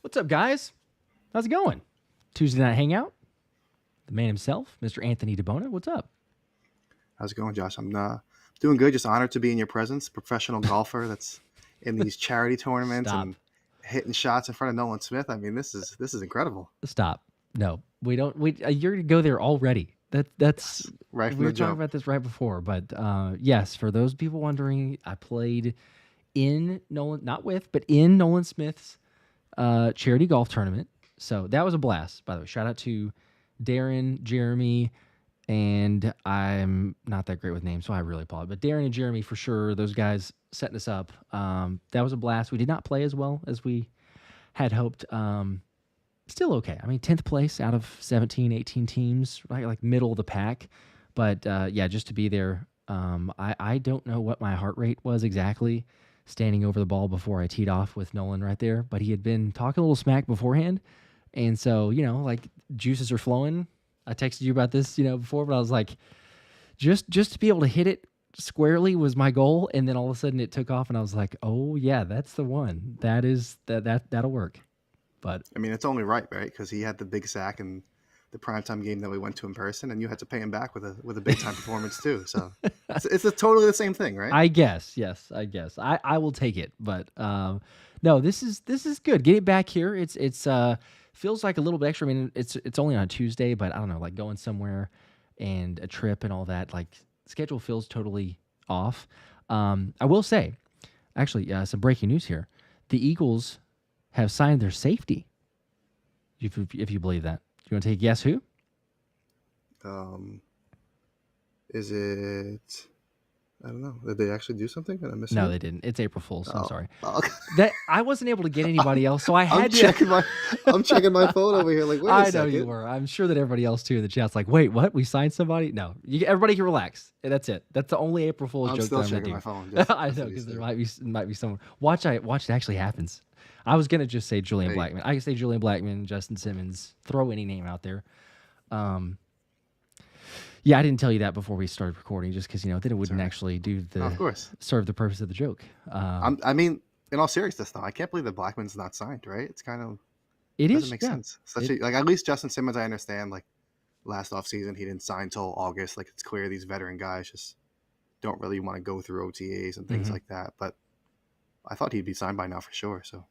What's up, guys? How's it going? Tuesday night hangout. The man himself, Mr. Anthony DiBona. What's up? How's it going, Josh? I'm doing good. Just honored to be in your presence. Professional golfer that's in these charity tournaments Stop. and hitting shots in front of Nolan Smith. I mean, this is incredible. Stop. No, we don't. You're gonna go there already. That's Right from we were the talking jump. about this right before, but yes, for those people wondering, I played in Nolan, not with, but in Nolan Smith's charity golf tournament. So that was a blast. By the way, shout out to Darren, Jeremy, and I'm not that great with names, so I really apologize. But Darren and Jeremy for sure, those guys setting us up. That was a blast. We did not play as well as we had hoped. Still okay. I mean, 10th place out of 17, 18 teams, right? Like middle of the pack. But yeah, just to be there. I don't know what my heart rate was exactly standing over the ball before I teed off with Nolan right there, but he had been talking a little smack beforehand. And so, like juices are flowing. I texted you about this, before, but I was like, just to be able to hit it squarely was my goal. And then all of a sudden it took off and I was like, oh yeah, that's the one. That'll work. But I mean, it's only right, Because he had the big sack in the primetime game that we went to in person, and you had to pay him back with a big time performance too. So it's totally the same thing, right? I guess, yes, I guess I will take it. But no, this is good. Get it back here. It's feels like a little bit extra. I mean, it's only on a Tuesday, but I don't know, like going somewhere and a trip and all that. Like schedule feels totally off. I will say, actually, some breaking news here: the Eagles have signed their safety. If you believe that, you want to take a guess who? Is it? I don't know. Did they actually do something? Did I miss it? No, they didn't. It's April Fool's. I'm sorry. Okay. That I wasn't able to get anybody else, so I had I'm to. checking my phone over here. Like, wait a I second. know you were. I'm sure that everybody else too in the chat's like, wait, what? We signed somebody? No, everybody can relax. That's it. That's the only April Fool's I'm joke still that I'm checking gonna my do. phone. I know because there might be someone. Watch it actually happens. I was gonna just say Julian Blackman. I can say Julian Blackman, Justin Simmons. Throw any name out there. Yeah, I didn't tell you that before we started recording, just because then it wouldn't actually do of course, serve the purpose of the joke. I mean, in all seriousness, though, I can't believe that Blackman's not signed. Right? It's kind of doesn't make sense. At least Justin Simmons, I understand. Like last offseason, he didn't sign till August. Like it's clear these veteran guys just don't really want to go through OTAs and things like that. But I thought he'd be signed by now for sure. So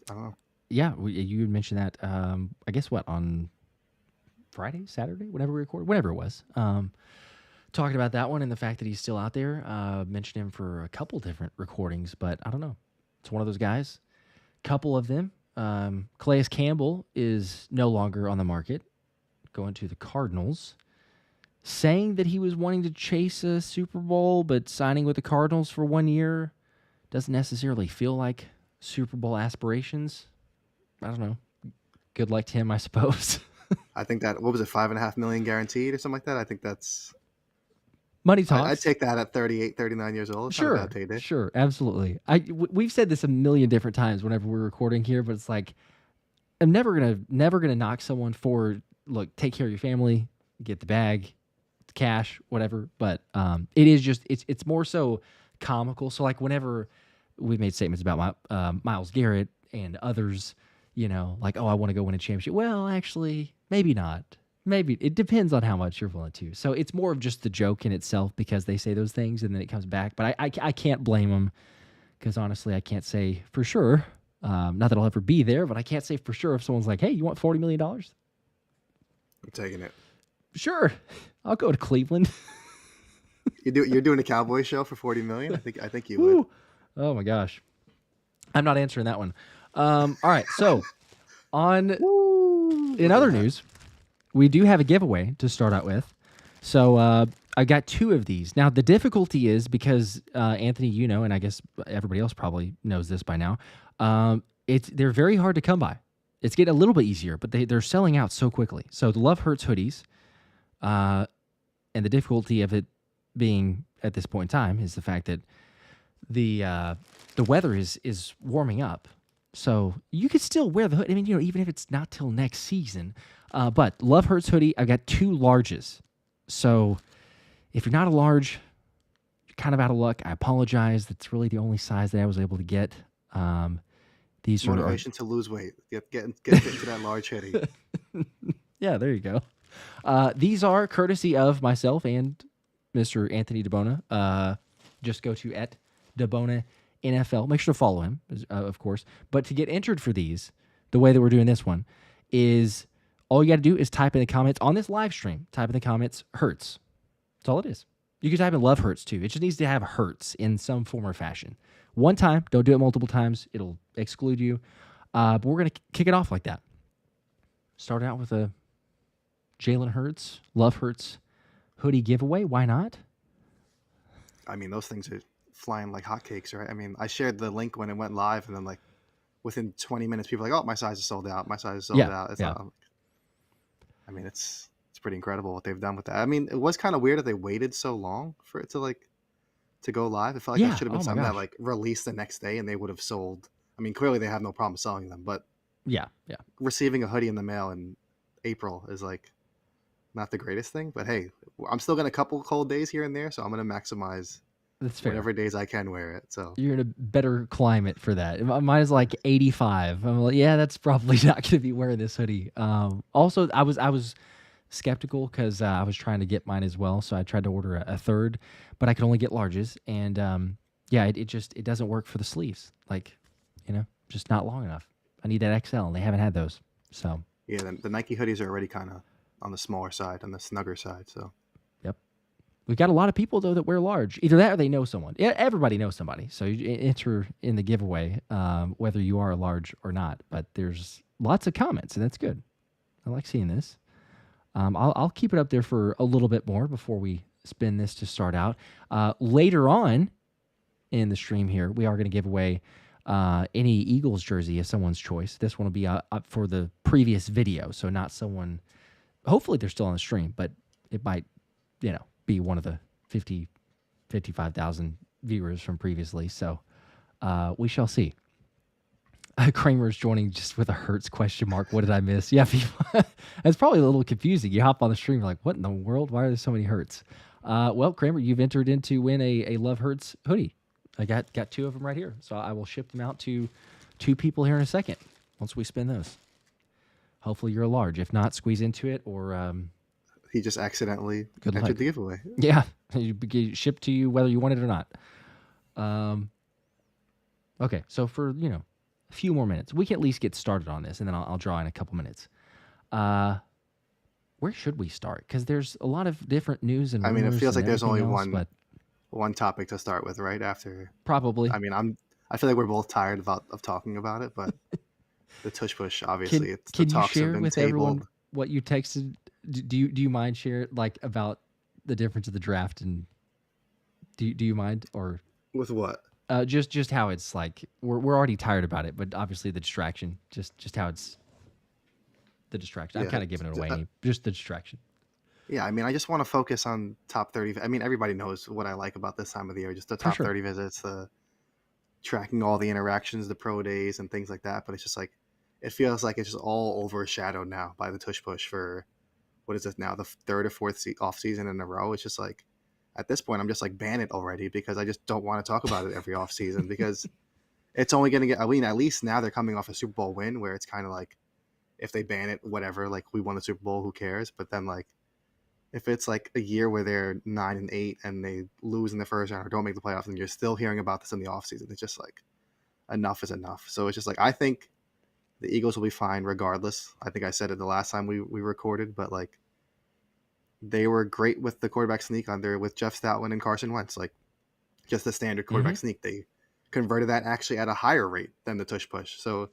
I don't know. Yeah, you had mentioned that. I guess on Friday, Saturday, whenever we recorded, whenever it was. Talking about that one and the fact that he's still out there. Mentioned him for a couple different recordings, but I don't know. It's one of those guys. Couple of them. Calais Campbell is no longer on the market, going to the Cardinals. Saying that he was wanting to chase a Super Bowl, but signing with the Cardinals for 1 year doesn't necessarily feel like Super Bowl aspirations. I don't know. Good luck to him, I suppose. I think that, what was it, $5.5 million guaranteed or something like that? I think that's money talks. I'd take that at 38, 39 years old. It's sure, not a bad payday. Sure, absolutely. We've said this a million different times whenever we're recording here, but it's like I'm never gonna knock someone for take care of your family, get the bag, cash, whatever. But it is just it's more so comical. So like whenever we've made statements about Myles Garrett and others, like, oh, I want to go win a championship. Well, actually, maybe not. Maybe it depends on how much you're willing to. So it's more of just the joke in itself because they say those things and then it comes back. But I can't blame them because honestly, I can't say for sure. Not that I'll ever be there, but I can't say for sure if someone's like, hey, you want $40 million? I'm taking it. Sure. I'll go to Cleveland. You're doing a Cowboy show for $40 million? I think you would. Oh my gosh. I'm not answering that one. All right. So in other news, we do have a giveaway to start out with. So I got two of these. Now, the difficulty is because Anthony, and I guess everybody else probably knows this by now, they're very hard to come by. It's getting a little bit easier, but they're selling out so quickly. So the Love Hurts hoodies, and the difficulty of it being at this point in time is the fact that the weather is warming up. So you could still wear the hood. I mean, even if it's not till next season. But Love Hurts hoodie, I've got two larges. So if you're not a large, you're kind of out of luck. I apologize. That's really the only size that I was able to get. These motivation to lose weight. Get into that large hoodie. Yeah, there you go. These are courtesy of myself and Mr. Anthony DiBona. Just go to @DiBona NFL. Make sure to follow him, of course. But to get entered for these, the way that we're doing this one is all you got to do is type in the comments on this live stream. Type in the comments, Hurts. That's all it is. You can type in love Hurts too. It just needs to have Hurts in some form or fashion. One time, don't do it multiple times. It'll exclude you. But we're going to kick it off like that. Start out with a Jalen Hurts, love Hurts hoodie giveaway. Why not? I mean, those things are flying like hotcakes, right? I mean, I shared the link when it went live, and then like within 20 minutes, people are like, "Oh, my size is sold out. My size is sold out." It's not, I mean, it's pretty incredible what they've done with that. I mean, it was kind of weird that they waited so long for it to go live. It felt like that should have been something that like released the next day, and they would have sold. I mean, clearly they have no problem selling them, but receiving a hoodie in the mail in April is like not the greatest thing. But hey, I'm still getting a couple cold days here and there, so I'm going to maximize whatever days I can wear it. So you're in a better climate for that. Mine is like 85. I'm like, yeah, that's probably not going to be wearing this hoodie. Also, I was skeptical because I was trying to get mine as well, so I tried to order a third, but I could only get larges, and it doesn't work for the sleeves. Like, just not long enough. I need that XL, and they haven't had those. So yeah, the Nike hoodies are already kind of on the smaller side, on the snugger side. So yep, we've got a lot of people though that wear large. Either that or they know someone. Yeah, everybody knows somebody. So you enter in the giveaway, whether you are a large or not. But there's lots of comments, and that's good. I like seeing this. I'll keep it up there for a little bit more before we spin this to start out. Later on in the stream here, we are going to give away any Eagles jersey of someone's choice. This one will be up for the previous video, so not someone. Hopefully they're still on the stream, but it might, be one of the 55,000 viewers from previously. So we shall see. Kramer's joining just with a Hurts question mark. What did I miss? Yeah, it's probably a little confusing. You hop on the stream, you're like, what in the world? Why are there so many Hurts? Well, Kramer, you've entered in to win a Love Hurts hoodie. I got two of them right here. So I will ship them out to two people here in a second once we spin those. Hopefully you're a large. If not, squeeze into it or... he just accidentally entered the giveaway. Yeah, it shipped to you whether you want it or not. Okay, so for, a few more minutes, we can at least get started on this, and then I'll draw in a couple minutes. Where should we start? Because there's a lot of different news and it feels like there's only else, one topic to start with, right? After probably. I mean, I feel like we're both tired of talking about it, but the Tush Push, obviously, can you share with everyone what you texted? Do you mind share about the difference of the draft, and do you mind, or with what? Just how it's like we're already tired about it, but obviously the distraction, just how it's the distraction. I'm kind of giving it away, just the distraction. Yeah, I mean, I just want to focus on top 30. I mean, everybody knows what I like about this time of the year, just the top 30 visits, the tracking all the interactions, the pro days, and things like that. But it's just like, it feels like it's just all overshadowed now by the Tush Push for, what is it now, the third or fourth off season in a row. It's just like, at this point, I'm just like, ban it already, because I just don't want to talk about it every off season, because it's only going to get, I mean, at least now they're coming off a Super Bowl win where it's kind of like, if they ban it, whatever, like we won the Super Bowl, who cares? But then like, if it's like a year where they're 9-8 and they lose in the first round or don't make the playoffs, and you're still hearing about this in the offseason, it's just like, enough is enough. So it's just like, I think the Eagles will be fine regardless. I think I said it the last time we recorded, but like, they were great with the quarterback sneak with Jeff Stoutland and Carson Wentz, like just the standard quarterback sneak. They converted that actually at a higher rate than the Tush Push. So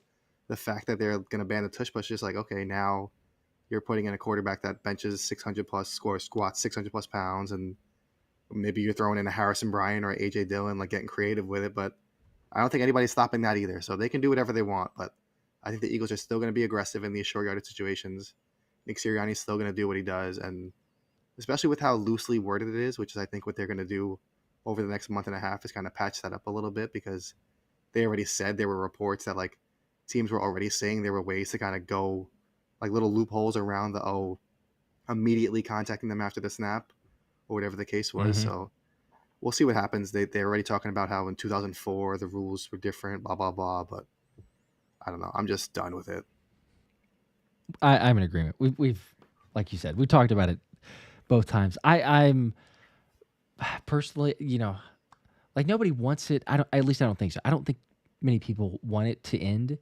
the fact that they're going to ban the Tush Push is like, okay, now you're putting in a quarterback that benches 600 plus, squats 600 plus pounds, and maybe you're throwing in a Harrison Bryant or AJ Dillon, like getting creative with it. But I don't think anybody's stopping that either. So they can do whatever they want. But I think the Eagles are still going to be aggressive in these short yardage situations. Nick Sirianni's still going to do what he does. And especially with how loosely worded it is, which is I think what they're going to do over the next month and a half, is kind of patch that up a little bit, because they already said there were reports that like teams were already saying there were ways to kind of go like little loopholes around immediately contacting them after the snap or whatever the case was. So we'll see what happens. They're already talking about how in 2004 the rules were different, blah, blah, blah. But I don't know. I'm just done with it. I'm in agreement. We've like you said, we talked about it both times. I'm personally, like nobody wants it. At least I don't think so. I don't think many people want it to end.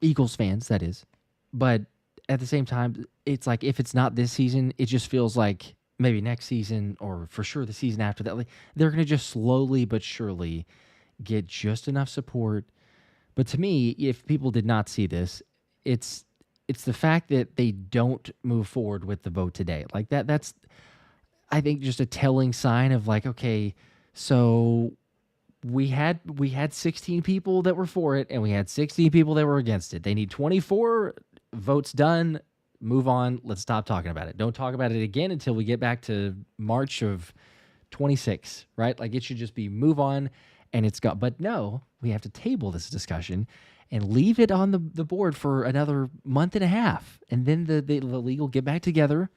Eagles fans, that is. But at the same time, it's like if it's not this season, it just feels like maybe next season or for sure the season after that, like they're going to just slowly but surely get just enough support. But to me, if people did not see this, it's the fact that they don't move forward with the vote today. Like that's I think just a telling sign of like, okay, so we had 16 people that were for it and we had 16 people that were against it. They need 24 votes done. Move on. Let's stop talking about it. Don't talk about it again until we get back to March of 26, right? Like it should just be move on and it's got, but no, we have to table this discussion and leave it on the board for another month and a half. And then the league will get back together,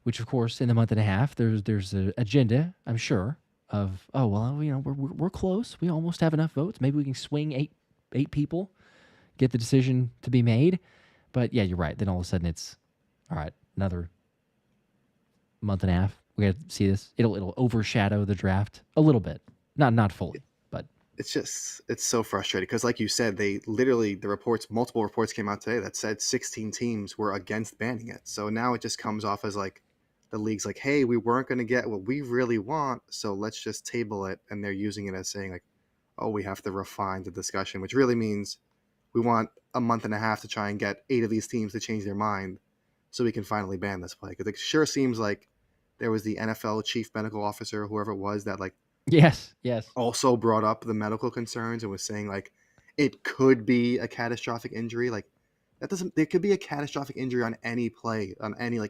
which of course in the month and a half, there's an agenda, I'm sure, of, oh, well, we're close. We almost have enough votes. Maybe we can swing eight people, get the decision to be made. But yeah, you're right. Then all of a sudden it's, all right, another month and a half. We got to see this. It'll overshadow the draft a little bit. Not fully, but. It's so frustrating because like you said, they literally, multiple reports came out today that said 16 teams were against banning it. So now it just comes off as like, the league's like, hey, we weren't going to get what we really want, so let's just table it. And they're using it as saying like, oh, we have to refine the discussion, which really means we want a month and a half to try and get 8 of these teams to change their mind so we can finally ban this play. Because it sure seems like there was the NFL chief medical officer, whoever it was, that like yes also brought up the medical concerns and was saying like it could be a catastrophic injury. Like there could be a catastrophic injury on any play, on any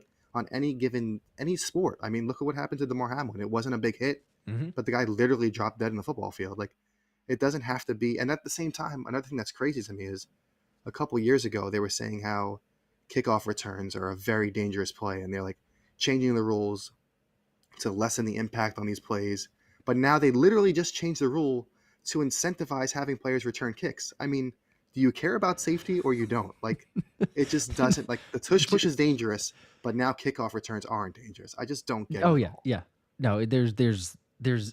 sport. I mean, look at what happened to DeMar Hamlin. It wasn't a big hit, but the guy literally dropped dead in the football field. Like, it doesn't have to be. And at the same time, another thing that's crazy to me is a couple years ago, they were saying how kickoff returns are a very dangerous play. And they're like changing the rules to lessen the impact on these plays. But now they literally just changed the rule to incentivize having players return kicks. I mean, do you care about safety or you don't? Like, it just doesn't. Like, the tush push is dangerous, but now kickoff returns aren't dangerous. I just don't get it. Oh yeah. No, there's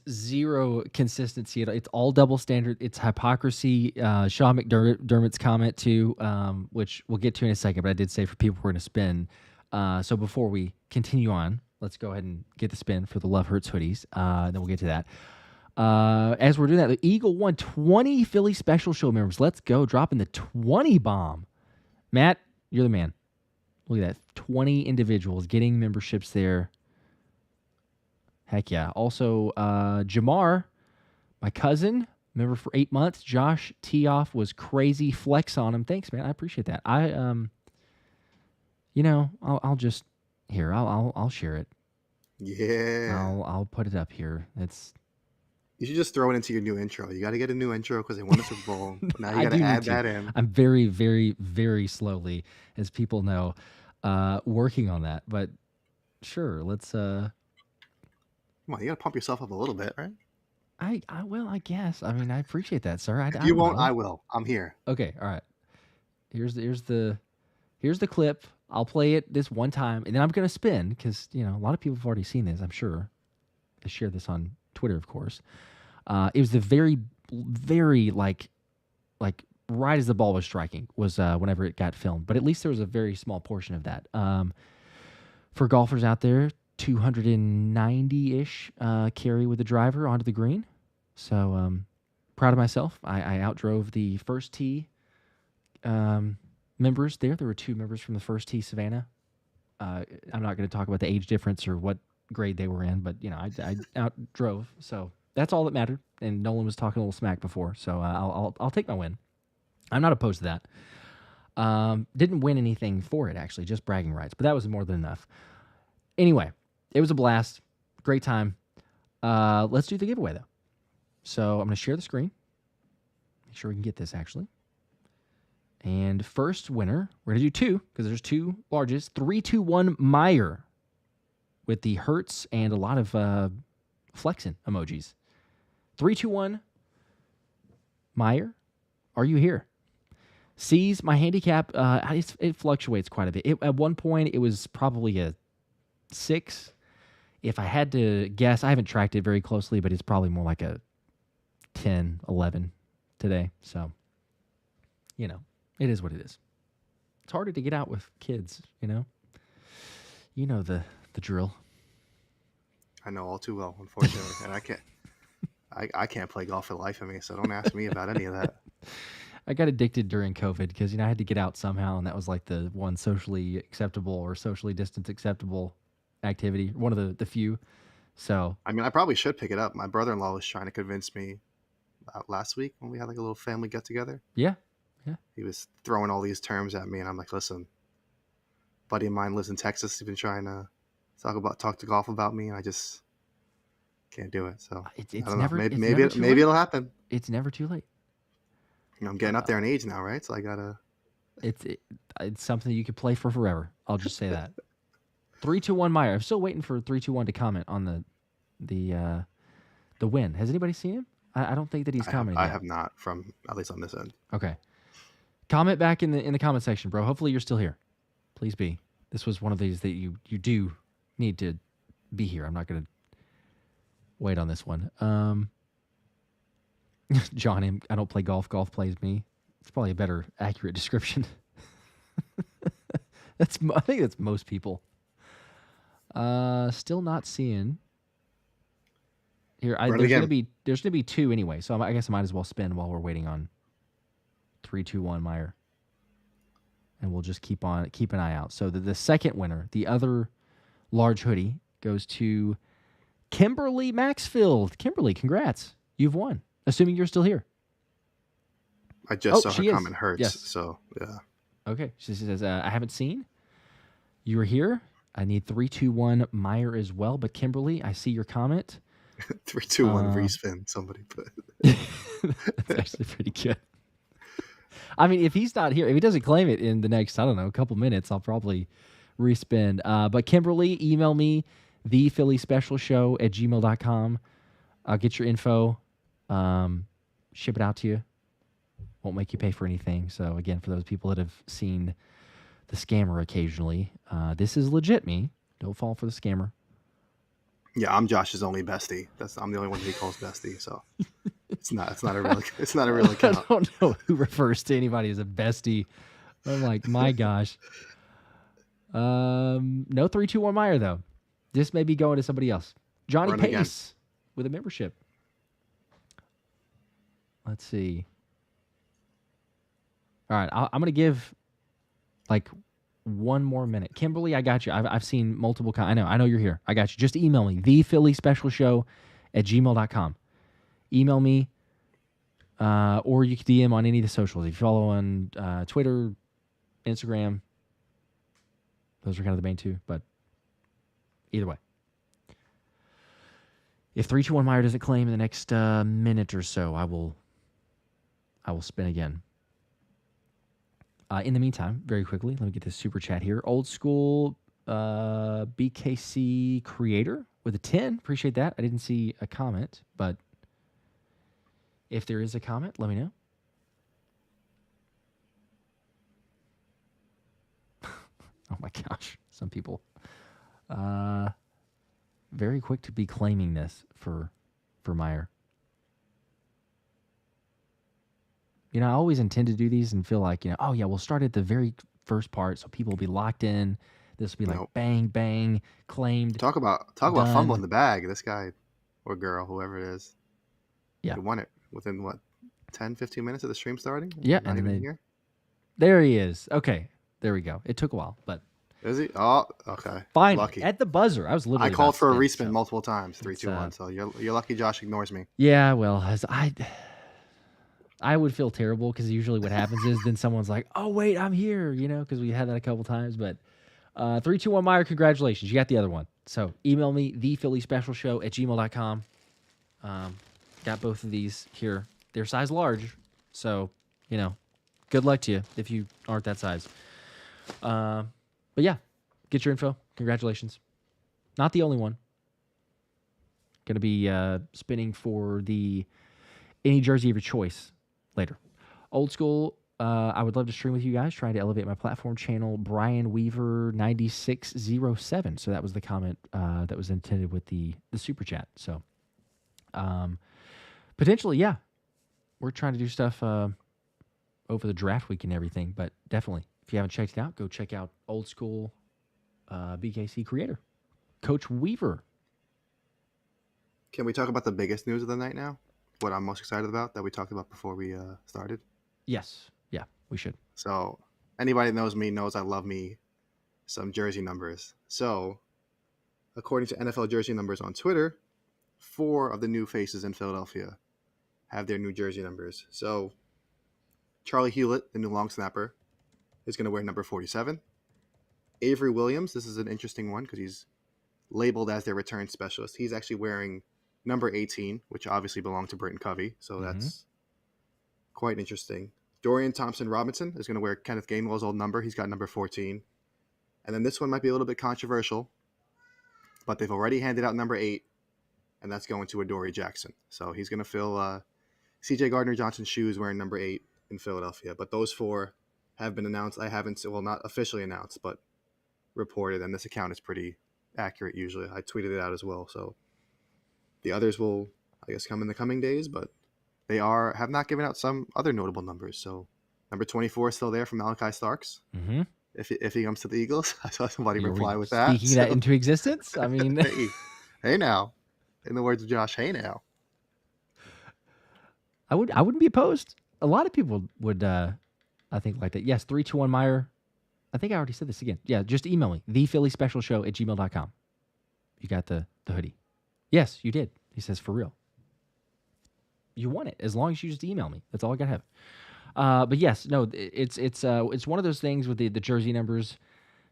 zero consistency. It's all double standard. It's hypocrisy. Sean McDermott's comment too, which we'll get to in a second, but I did say for people who are going to spin. So before we continue on, let's go ahead and get the spin for the Love Hurts hoodies. Then we'll get to that. As we're doing that, the Eagle won 20 Philly Special Show members. Let's go, dropping the 20 bomb. Matt, you're the man. Look at that, 20 individuals getting memberships there. Heck yeah. Also, Jamar, my cousin, member for 8 months. Josh Tioff was crazy. Flex on him. Thanks, man. I appreciate that. I'll just here. I'll share it. Yeah. I'll put it up here. You should just throw it into your new intro. You got to get a new intro because they won the Super Bowl. Now you got to add that in. I'm very, very, very slowly, as people know, working on that. But sure, let's. Come on, you got to pump yourself up a little bit, right? I guess. I mean, I appreciate that, sir. If you won't, I will. I'm here. Okay, all right. Here's the clip. I'll play it this one time, and then I'm gonna spin because a lot of people have already seen this. I'm sure. I shared this on Twitter, of course. It was the very, very like right as the ball was striking was whenever it got filmed. But at least there was a very small portion of that. For golfers out there, 290-ish carry with the driver onto the green. So proud of myself. I outdrove the first tee members there. There were 2 members from the first tee Savannah. I'm not going to talk about the age difference or what grade they were in, but I outdrove. So that's all that mattered. And Nolan was talking a little smack before, so I'll take my win. I'm not opposed to that. Didn't win anything for it, actually, just bragging rights, but that was more than enough. Anyway, it was a blast. Great time. Let's do the giveaway, though. So I'm going to share the screen. Make sure we can get this, actually. And first winner, we're going to do 2, because there's 2 larges. 321 Meyer with the Hertz and a lot of flexing emojis. 321 Meyer, are you here? C's, my handicap, it fluctuates quite a bit. At one point, it was probably a 6. If I had to guess, I haven't tracked it very closely, but it's probably more like a 10, 11 today. So, it is what it is. It's harder to get out with kids, You know the drill. I know all too well, unfortunately, and I can't play golf for the life of me, so don't ask me about any of that. I got addicted during COVID because, I had to get out somehow, and that was like the one socially acceptable or socially distance acceptable activity, one of the few. So, I mean, I probably should pick it up. My brother-in-law was trying to convince me last week when we had like a little family get-together. Yeah. He was throwing all these terms at me, and I'm like, listen, buddy of mine lives in Texas. He's been trying to talk to golf about me, and I just can't do it. So it's I don't never, know. it's Maybe it'll happen. It's never too late. I'm getting up there in age now, right? So I gotta. It's something you could play for forever. I'll just say that. 3-2-1 Meyer. I'm still waiting for 3-2-1 to comment on the win. Has anybody seen him? I don't think that he's commenting. I have not, from at least on this end. Okay. Comment back in the comment section, bro. Hopefully you're still here. Please be. This was one of these that you do need to be here. I'm not going to wait on this one. John, I don't play golf. Golf plays me. It's probably a better accurate description. I think that's most people. Still not seeing. Here, there's gonna be 2 anyway, so I guess I might as well spin while we're waiting on 3-2-1 Meyer, and we'll just keep an eye out. So the second winner, the other large hoodie, goes to Kimberly Maxfield. Kimberly, congrats, you've won. Assuming you're still here. I just saw her comment hurts. Yes. So yeah. Okay, she says I haven't seen. You were here. I need 3-2-1 Meyer as well, but Kimberly, I see your comment. 3-2-1 respin. Somebody put. That's actually pretty good. I mean, if he's not here, if he doesn't claim it in the next, I don't know, a couple minutes, I'll probably respin. But Kimberly, email me, thephillyspecialshow@gmail.com. I'll get your info, ship it out to you. Won't make you pay for anything. So again, for those people that have seen the scammer occasionally, this is legit me. Don't fall for the scammer. Yeah, I'm Josh's only bestie. I'm the only one he calls bestie. So it's not a real account. I don't know who refers to anybody as a bestie. I'm like, my gosh. No 3-2-1 Meyer though. This may be going to somebody else. Johnny Pace again with a membership. Let's see. All right, I'm going to give like one more minute. Kimberly, I got you. I've seen multiple. I know you're here. I got you. Just email me, thephillyspecialshow@gmail.com. Email me, or you can DM on any of the socials. If you follow on Twitter, Instagram, those are kind of the main 2. But either way, if 3-2-1 Meyer doesn't claim in the next minute or so, I will spin again. In the meantime, very quickly, let me get this super chat here. Old school BKC creator with a 10. Appreciate that. I didn't see a comment, but if there is a comment, let me know. Oh my gosh, some people very quick to be claiming this for Meyer. I always intend to do these and feel like, oh yeah, we'll start at the very first part so people will be locked in. This will be like bang, bang, claimed. Talk about fumbling the bag. This guy or girl, whoever it is. Yeah. He won it within 10, 15 minutes of the stream starting? Yeah. Not even here. There he is. Okay. There we go. It took a while, but. Is he? Oh, okay. Finally. Lucky. At the buzzer. I was literally. I called for a respin multiple times. 3-2-1. So you're lucky Josh ignores me. Yeah, well, I would feel terrible because usually what happens is then someone's like, oh, wait, I'm here, because we had that a couple times. But 3-2-1 Meyer, congratulations. You got the other one. So email me, thephillyspecialshow@gmail.com. Got both of these here. They're size large. So, good luck to you if you aren't that size. But yeah, get your info. Congratulations. Not the only one. Going to be spinning for any jersey of your choice later. Old school I would love to stream with you guys, trying to elevate my platform channel, Brian Weaver 9607. So that was the comment that was intended with the super chat. So potentially, yeah, we're trying to do stuff over the draft week and everything. But definitely, if you haven't checked it out, go check out Old School BKC creator, Coach Weaver. Can we talk about the biggest news of the night now? What I'm most excited about that we talked about before we started? Yes. Yeah, we should. So anybody that knows me knows I love me some jersey numbers. So according to NFL jersey numbers on Twitter, 4 of the new faces in Philadelphia have their new jersey numbers. So Charlie Hewlett, the new long snapper, is going to wear number 47. Avery Williams, this is an interesting one because he's labeled as their return specialist. He's actually wearing number 18, which obviously belonged to Britton Covey. So that's quite interesting. Dorian Thompson-Robinson is going to wear Kenneth Gainwell's old number. He's got number 14. And then this one might be a little bit controversial, but they've already handed out number 8, and that's going to Adoree Jackson. So he's going to fill C.J. Gardner-Johnson's shoes wearing number 8 in Philadelphia. But those 4 have been announced. I haven't, well, not officially announced, but reported, and this account is pretty accurate usually. I tweeted it out as well, so the others will, I guess, come in the coming days, but they have not given out some other notable numbers. So number 24 is still there from Malachi Starks. If he comes to the Eagles. I saw somebody reply with that. Speaking that into existence? I mean... hey now. In the words of Josh, hey now. I wouldn't be opposed. A lot of people would, I think, like that. Yes, 321 Meyer. I think I already said this again. Yeah, just email me. thephillyspecialshow@gmail.com. You got the hoodie. Yes, you did. He says, for real. You want it as long as you just email me. That's all I got to have. But yes, no, it's one of those things with the jersey numbers.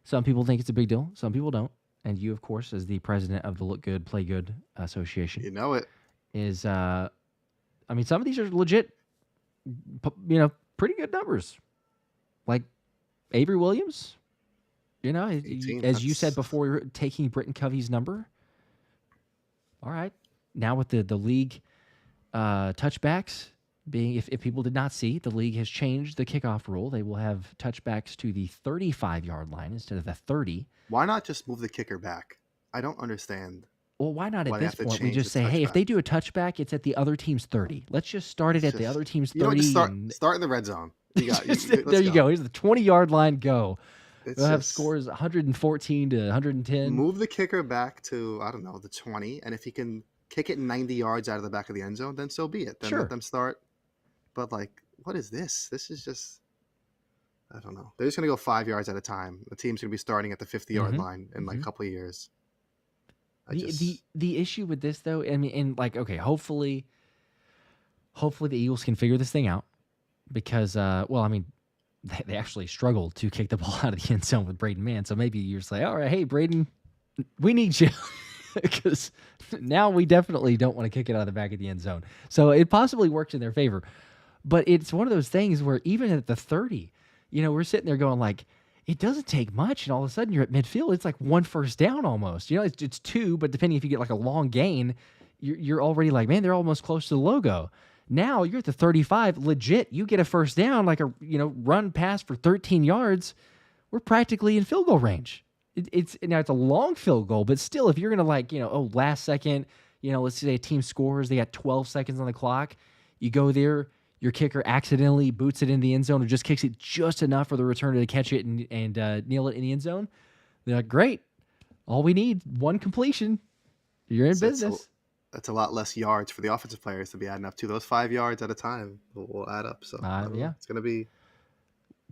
Some people think it's a big deal. Some people don't. And you, of course, as the president of the Look Good, Play Good Association. You know it. Is, I mean, some of these are legit, pretty good numbers. Like Avery Williams, 18, as you said before, you're taking Britton Covey's number. All right. Now with the league touchbacks being, if people did not see, the league has changed the kickoff rule. They will have touchbacks to the 35-yard line instead of the 30. Why not just move the kicker back? I don't understand. Well, why not at this point we just say, hey, if they do a touchback, it's at the other team's 30. Let's just start it at the other team's 30. Start in the red zone. You got, there you go. Here's the 20-yard line. Go. We'll have scores 114 to 110. Move the kicker back to, I don't know, the 20. And if he can kick it 90 yards out of the back of the end zone, then so be it. Then let them start. But, what is this? This is just, I don't know. They're just going to go 5 yards at a time. The team's going to be starting at the 50-yard line in, a couple of years. The issue with this, though, I mean, and okay, hopefully the Eagles can figure this thing out because, they actually struggled to kick the ball out of the end zone with Braden Mann. So maybe you're just like, all right, hey, Braden, we need you because now we definitely don't want to kick it out of the back of the end zone. So it possibly works in their favor. But it's one of those things where even at the 30, we're sitting there going it doesn't take much. And all of a sudden you're at midfield. It's like 1 first down almost. It's 2, but depending if you get a long gain, you're already man, they're almost close to the logo. Now you're at the 35, legit. You get a first down, run pass for 13 yards. We're practically in field goal range. It's a long field goal, but still, if you're gonna last second, let's say a team scores, they got 12 seconds on the clock. You go there, your kicker accidentally boots it in the end zone or just kicks it just enough for the returner to catch it and nail it in the end zone. They're like, great, all we need, 1 completion. You're in business. That's a lot less yards for the offensive players to be adding up to. Those 5 yards at a time will add up. So it's going to be.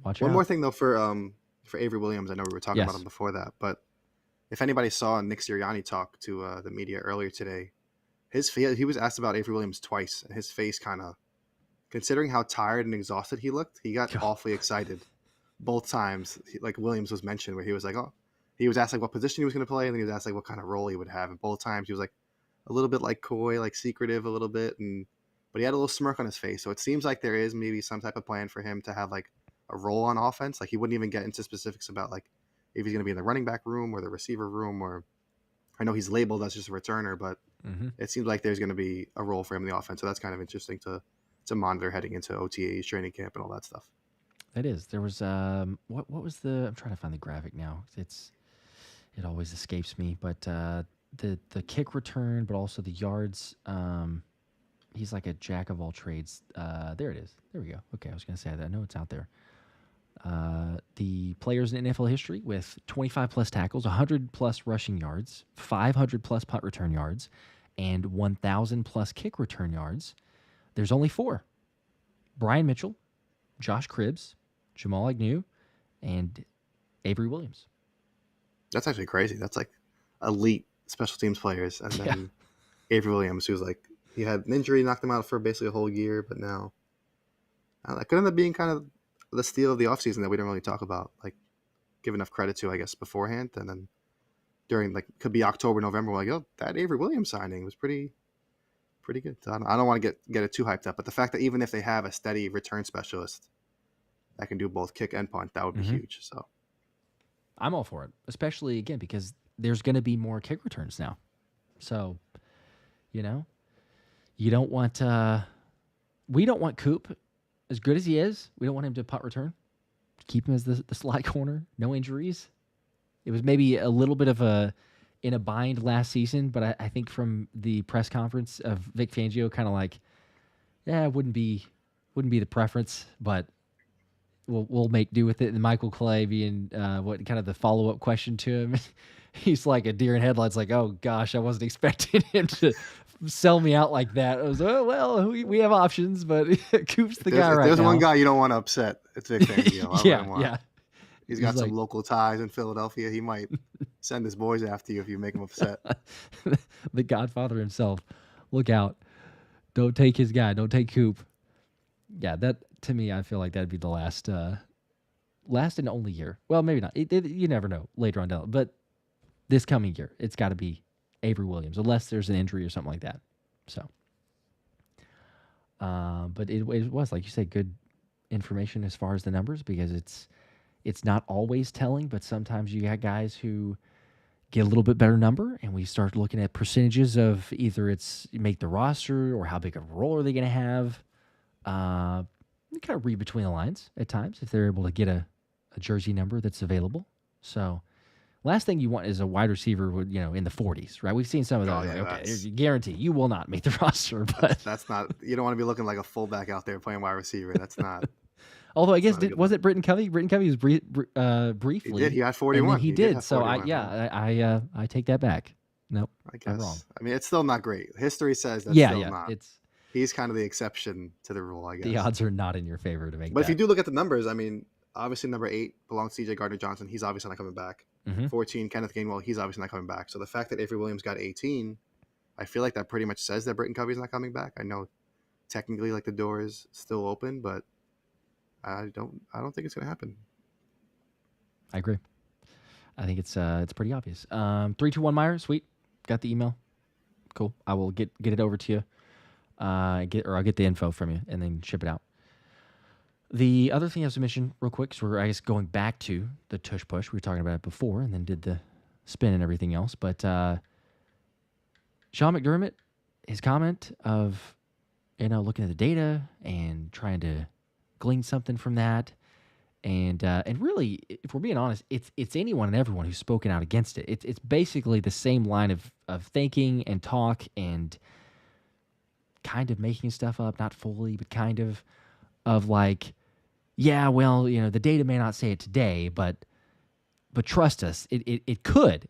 Watch One out. more thing though for Avery Williams. I know we were talking about him before that, but if anybody saw Nick Sirianni talk to the media earlier today, he was asked about Avery Williams twice, and his face kind of, considering how tired and exhausted he looked, he got awfully excited both times. Williams was mentioned where he was he was asked what position he was going to play, and then he was asked what kind of role he would have, and both times he was a little bit coy, secretive a little bit, but he had a little smirk on his face. So it seems like there is maybe some type of plan for him to have a role on offense. He wouldn't even get into specifics about if he's going to be in the running back room or the receiver room, or I know he's labeled as just a returner, but it seems like there's going to be a role for him in the offense. So that's kind of interesting to monitor heading into OTAs, training camp, and all that stuff. That is. There was what was the? I'm trying to find the graphic now. It always escapes me, but the kick return, but also the yards. He's like a jack of all trades. There it is. There we go. Okay, I was gonna say that. I know it's out there. The players in NFL history with 25 plus tackles, 100 plus rushing yards, 500 plus punt return yards, and 1,000 plus kick return yards. There's only 4: Brian Mitchell, Josh Cribbs, Jamal Agnew, and Avery Williams. That's actually crazy. That's like elite special teams players. And then Avery Williams, who's like, he had an injury, knocked him out for basically a whole year, but now that could end up being kind of the steal of the offseason that we don't really talk about, like give enough credit to, I guess, beforehand. And then during, like, could be October, November, we're like, oh, that Avery Williams signing was pretty good. So I don't want to get it too hyped up, but the fact that even if they have a steady return specialist that can do both kick and punt, that would be huge. So I'm all for it, especially, again, because there's going to be more kick returns now. So, you don't want we don't want Coop, as good as he is, we don't want him to punt return. Keep him as the slot corner, no injuries. It was maybe a little bit of in a bind last season, but I think from the press conference of Vic Fangio, kind of like, it wouldn't be the preference, but we'll make do with it. And Michael Kelee being what kind of the follow-up question to him, he's like a deer in headlights, like, oh gosh, I wasn't expecting him to sell me out like that. I was like, oh, well, we have options, but Coop's the guy right now. There's one guy you don't want to upset. It's Vic Fangio. Yeah. He's got some local ties in Philadelphia. He might send his boys after you if you make him upset. The Godfather himself. Look out. Don't take his guy. Don't take Coop. Yeah, that, to me, I feel like that'd be the last and only year. Well, maybe not. You never know later on down. But this coming year, it's got to be Avery Williams, unless there's an injury or something like that. So, but it was, like you said, good information as far as the numbers, because it's not always telling, but sometimes you got guys who get a little bit better number, and we start looking at percentages of either it's make the roster or how big of a role are they going to have. You kind of read between the lines at times if they're able to get a jersey number that's available. So last thing you want is a wide receiver with, in the 40s, right? We've seen some of those. Okay, guarantee you will not make the roster, but that's not. You don't want to be looking like a fullback out there playing wide receiver. That's not. Although I guess was it Britton Covey? Britton Covey was briefly. He did. He had 41. He did. So I take that back. Nope. I guess. I'm wrong. I mean, it's still not great. History says that's still not. He's kind of the exception to the rule, I guess. The odds are not in your favor to make. But if you do look at the numbers, I mean, obviously number 8 belongs to C.J. Gardner-Johnson. He's obviously not coming back. 14, Kenneth Gainwell. He's obviously not coming back. So the fact that Avery Williams got 18, I feel like that pretty much says that Britton Covey's not coming back. I know technically, like, the door is still open, but I don't think it's going to happen. I agree. I think it's pretty obvious. 321 Meyer, sweet. Got the email. Cool. I will get it over to you. I'll get the info from you and then ship it out. The other thing I have to mention real quick, so we're, I guess, going back to the Tush Push. We were talking about it before and then did the spin and everything else. But Sean McDermott, his comment of, looking at the data and trying to glean something from that. And really, if we're being honest, it's anyone and everyone who's spoken out against it. It's basically the same line of thinking and talk and kind of making stuff up, not fully, but kind of like, yeah, well, the data may not say it today, but trust us, it could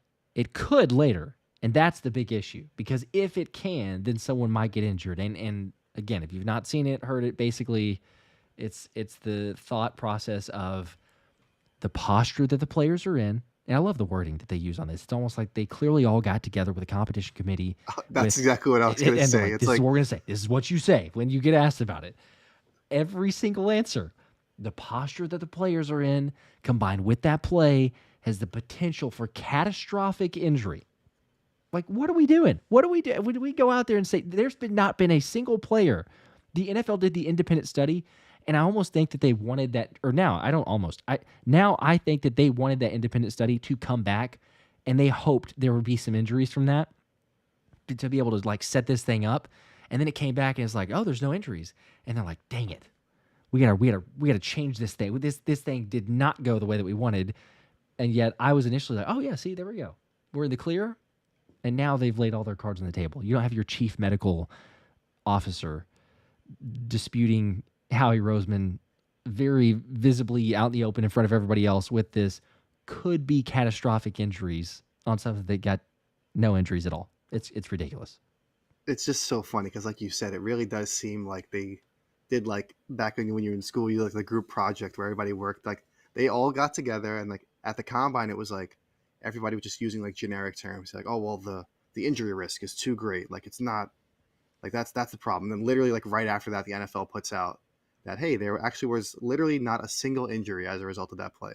later, and that's the big issue, because if it can, then someone might get injured. And again, if you've not seen it, heard it, basically, it's the thought process of the posture that the players are in. And I love the wording that they use on this. It's almost like they clearly all got together with a competition committee. That's exactly what I was going to say. This is what we're going to say. This is what you say when you get asked about it. Every single answer. The posture that the players are in, combined with that play, has the potential for catastrophic injury. Like, what are we doing? What do we do? Would we go out there and say, there's not been a single player. The NFL did the independent study, and I almost think that they wanted that, or now, I don't almost. I think that they wanted that independent study to come back, and they hoped there would be some injuries from that to be able to, like, set this thing up. And then it came back and it's like, oh, there's no injuries. And they're like, dang it. we gotta change this thing. This thing did not go the way that we wanted. And yet I was initially like, oh yeah, see, there we go. We're in the clear. And now they've laid all their cards on the table. You don't have your chief medical officer disputing Howie Roseman very visibly out in the open in front of everybody else with this could be catastrophic injuries on something that got no injuries at all. It's ridiculous. It's just so funny because, like you said, it really does seem like they did, like back when you were in school, you like the group project where everybody worked, like they all got together, and like at the combine, it was like everybody was just using like generic terms, like, oh well, the injury risk is too great, like it's not, like that's the problem. And literally, like right after that, the NFL puts out that, hey, there actually was literally not a single injury as a result of that play.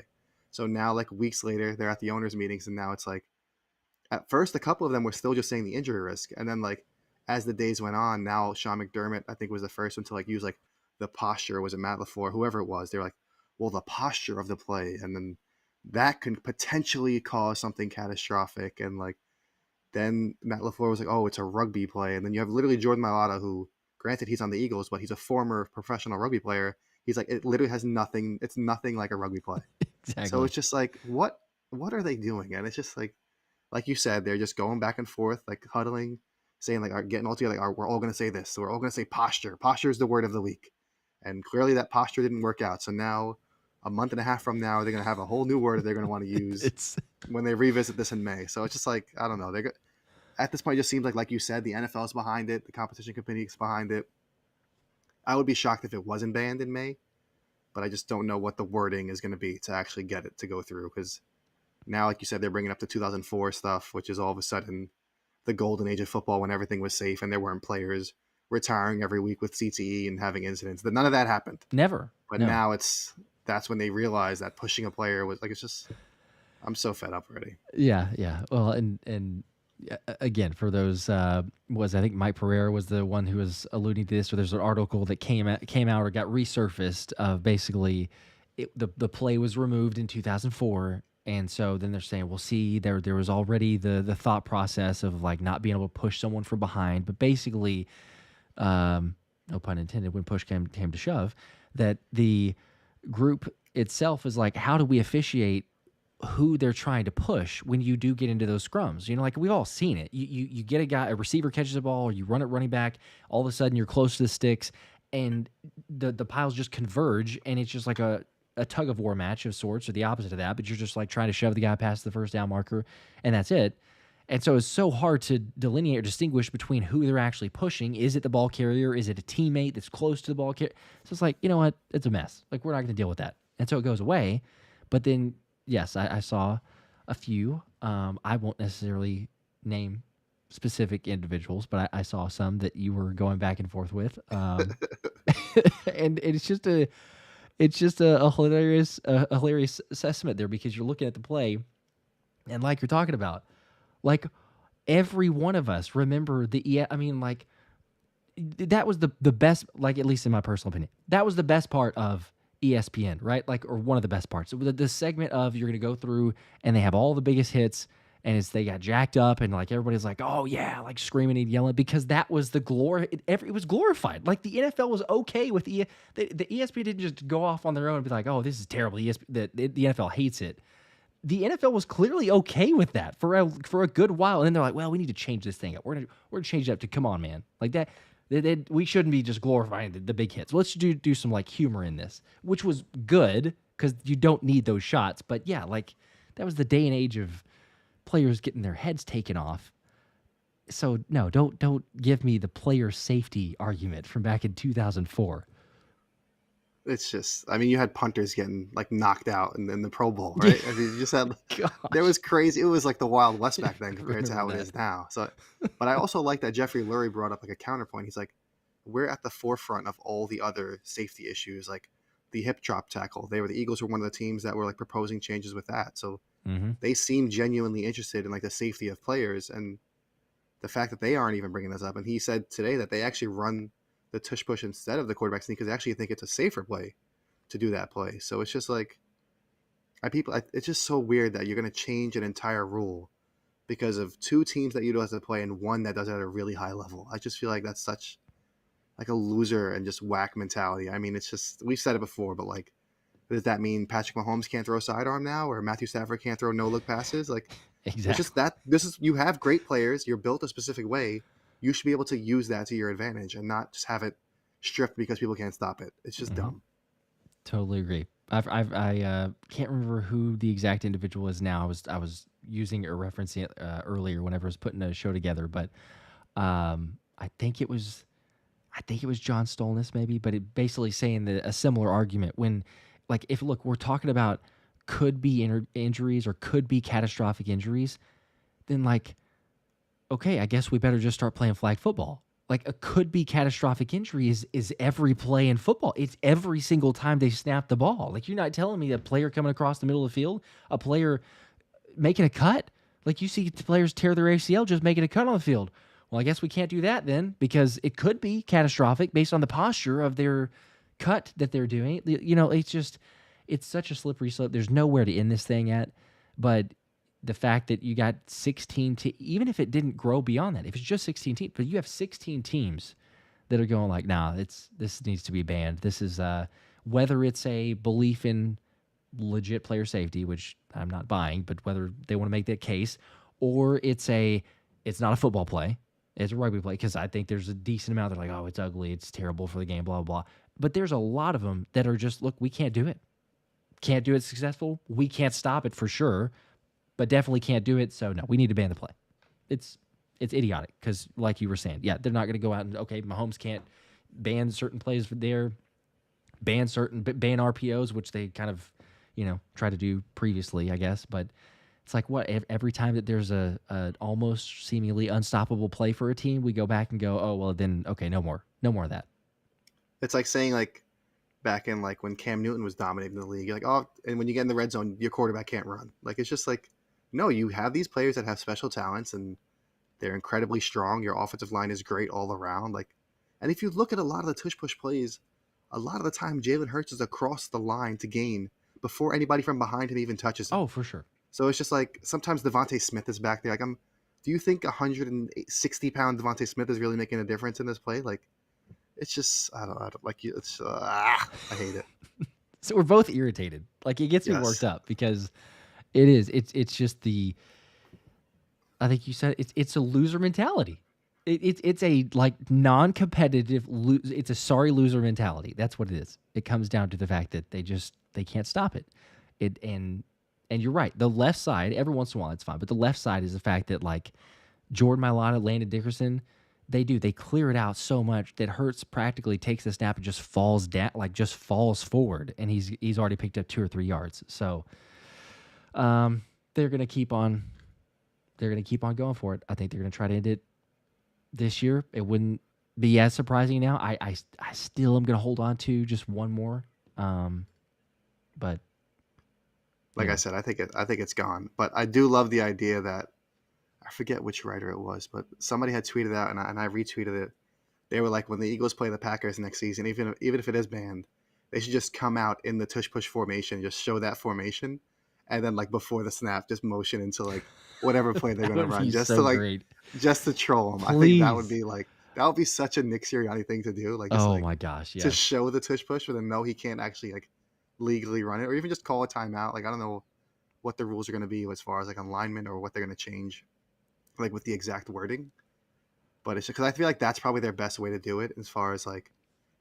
So now, like weeks later, they're at the owners' meetings, and now it's like, at first, a couple of them were still just saying the injury risk, and then like as the days went on, now Sean McDermott, I think, was the first one to like use like the posture. Was it Matt LaFleur, whoever it was? They're like, well, the posture of the play, and then that can potentially cause something catastrophic. And like then Matt LaFleur was like, oh, it's a rugby play, and then you have literally Jordan Mailata, who, granted, he's on the Eagles, but he's a former professional rugby player. He's like, it literally has nothing. It's nothing like a rugby play. Exactly. So it's just like, what are they doing? And it's just like you said, they're just going back and forth, like huddling, saying like, getting all together. We're all going to say this. So we're all going to say posture. Posture is the word of the week. And clearly that posture didn't work out. So now, a month and a half from now, they're going to have a whole new word that they're going to want to use when they revisit this in May. So it's just like, I don't know. At this point, it just seems like you said, the NFL is behind it. The competition committee is behind it. I would be shocked if it wasn't banned in May, but I just don't know what the wording is going to be to actually get it to go through. Because now, like you said, they're bringing up the 2004 stuff, which is all of a sudden the golden age of football when everything was safe and there weren't players retiring every week with CTE and having incidents. None of that happened. Never. But no. Now that's when they realize that pushing a player was like, it's just, I'm so fed up already. Yeah. Well, and again, for those, I think Mike Pryor was the one who was alluding to this, or there's an article that came out or got resurfaced of basically the play was removed in 2004. And so then they're saying, well, see, there was already the thought process of like not being able to push someone from behind, but basically, no pun intended, when push came to shove, that the group itself is like, how do we officiate who they're trying to push when you do get into those scrums? You know, like we've all seen it. You get a receiver catches the ball, or you run it running back, all of a sudden you're close to the sticks, and the piles just converge, and it's just like a tug of war match of sorts, or the opposite of that, but you're just like trying to shove the guy past the first down marker, and that's it. And so it's so hard to delineate or distinguish between who they're actually pushing. Is it the ball carrier? Is it a teammate that's close to the ball carrier? So it's like, you know what? It's a mess. Like, we're not going to deal with that. And so it goes away. But then, yes, I saw a few. I won't necessarily name specific individuals, but I saw some that you were going back and forth with. And it's just a hilarious assessment there, because you're looking at the play, and like you're talking about, like every one of us remember that was the best, like at least in my personal opinion, that was the best part of ESPN, right? Like, or one of the best parts. The segment of you're going to go through and they have all the biggest hits, and they got jacked up, and like everybody's like, oh yeah, like screaming and yelling, because that was the glory. It was glorified. Like the NFL was okay with the ESPN didn't just go off on their own and be like, oh, this is terrible. The NFL hates it. The NFL was clearly okay with that for a good while, and then they're like, well, we need to change this thing up. We're gonna change it up to, come on, man, like that. We shouldn't be just glorifying the big hits. Let's do some like humor in this, which was good because you don't need those shots. But yeah, like that was the day and age of players getting their heads taken off. So no, don't give me the player safety argument from back in 2004. It's just, I mean, you had punters getting like knocked out in the Pro Bowl, right? I mean, you just had, there was crazy. It was like the Wild West back then compared to how it is now. So, but I also like that Jeffrey Lurie brought up like a counterpoint. He's like, we're at the forefront of all the other safety issues, like the hip drop tackle. The Eagles were one of the teams that were like proposing changes with that. So they seem genuinely interested in like the safety of players, and the fact that they aren't even bringing this up. And he said today that they actually run the tush push instead of the quarterback sneak because they actually think it's a safer play to do that play. So it's just like, it's just so weird that you're going to change an entire rule because of two teams that utilize the play and one that does it at a really high level. I just feel like that's such like a loser and just whack mentality. I mean, it's just, we've said it before, but like, does that mean Patrick Mahomes can't throw a sidearm now, or Matthew Stafford can't throw no-look passes? Like, Exactly. it's just that you have great players. You're built a specific way. You should be able to use that to your advantage and not just have it stripped because people can't stop it. It's just dumb. Totally agree. I can't remember who the exact individual is now. I was using it or referencing it earlier whenever I was putting a show together, but I think it was John Stolnis maybe, but it basically saying a similar argument when, like, if look, we're talking about could be injuries or could be catastrophic injuries, then like, okay, I guess we better just start playing flag football. Like, a could be catastrophic injury is every play in football. It's every single time they snap the ball. Like, you're not telling me a player coming across the middle of the field, a player making a cut. Like, you see players tear their ACL just making a cut on the field. Well, I guess we can't do that then because it could be catastrophic based on the posture of their cut that they're doing. You know, it's such a slippery slope. There's nowhere to end this thing at, but the fact that you got 16 even if it didn't grow beyond that, if it's just 16 teams, but you have 16 teams that are going like, nah, this needs to be banned. This is whether it's a belief in legit player safety, which I'm not buying, but whether they want to make that case, or it's not a football play, it's a rugby play, because I think there's a decent amount that are like, oh, it's ugly, it's terrible for the game, blah, blah, blah. But there's a lot of them that are just, look, we can't do it. Can't do it successful. We can't stop it for sure, but definitely can't do it. So no, we need to ban the play. It's idiotic because, like you were saying, yeah, they're not going to go out and, okay, Mahomes can't ban certain plays there, ban RPOs, which they kind of, try to do previously, I guess. But it's like, what, every time that there's a almost seemingly unstoppable play for a team, we go back and go, oh, well, then, okay, no more of that. It's like saying, like, back in, like, when Cam Newton was dominating the league, you're like, oh, and when you get in the red zone, your quarterback can't run. Like, it's just like, no, you have these players that have special talents and they're incredibly strong. Your offensive line is great all around. Like, and if you look at a lot of the tush push plays, a lot of the time Jalen Hurts is across the line to gain before anybody from behind him even touches him. Oh, for sure. So it's just like, sometimes Devontae Smith is back there. Like, do you think 160-pound Devontae Smith is really making a difference in this play? Like, it's just, I don't like, it's, I hate it. So we're both irritated. Like, it gets me worked up because it's just I think you said it's a loser mentality. It's a, like, non-competitive, it's a sorry loser mentality. That's what it is. It comes down to the fact that they can't stop it. And you're right. The left side, every once in a while, it's fine. But the left side is the fact that, like, Jordan Mailata, Landon Dickerson, they clear it out so much that Hurts practically takes the snap and just falls down, like, just falls forward, and he's already picked up 2 or 3 yards. So, they're gonna keep on going for it. I think they're gonna try to end it this year. It wouldn't be as surprising now. I still am gonna hold on to just one more, but. Like I said, I think it's gone. But I do love the idea that, I forget which writer it was, but somebody had tweeted out, and I retweeted it. They were like, when the Eagles play the Packers next season, even if it is banned, they should just come out in the tush push formation, just show that formation, and then, like, before the snap, just motion into, like, whatever play they're going to run, just so to, like, great. Just to troll them. Please. I think that would be such a Nick Sirianni thing to do. Like, just, my gosh, yeah. To show the tush push, but then no, he can't actually, like, legally run it, or even just call a timeout. Like, I don't know what the rules are going to be as far as, like, alignment or what they're going to change, like, with the exact wording. But it's because I feel like that's probably their best way to do it, as far as, like,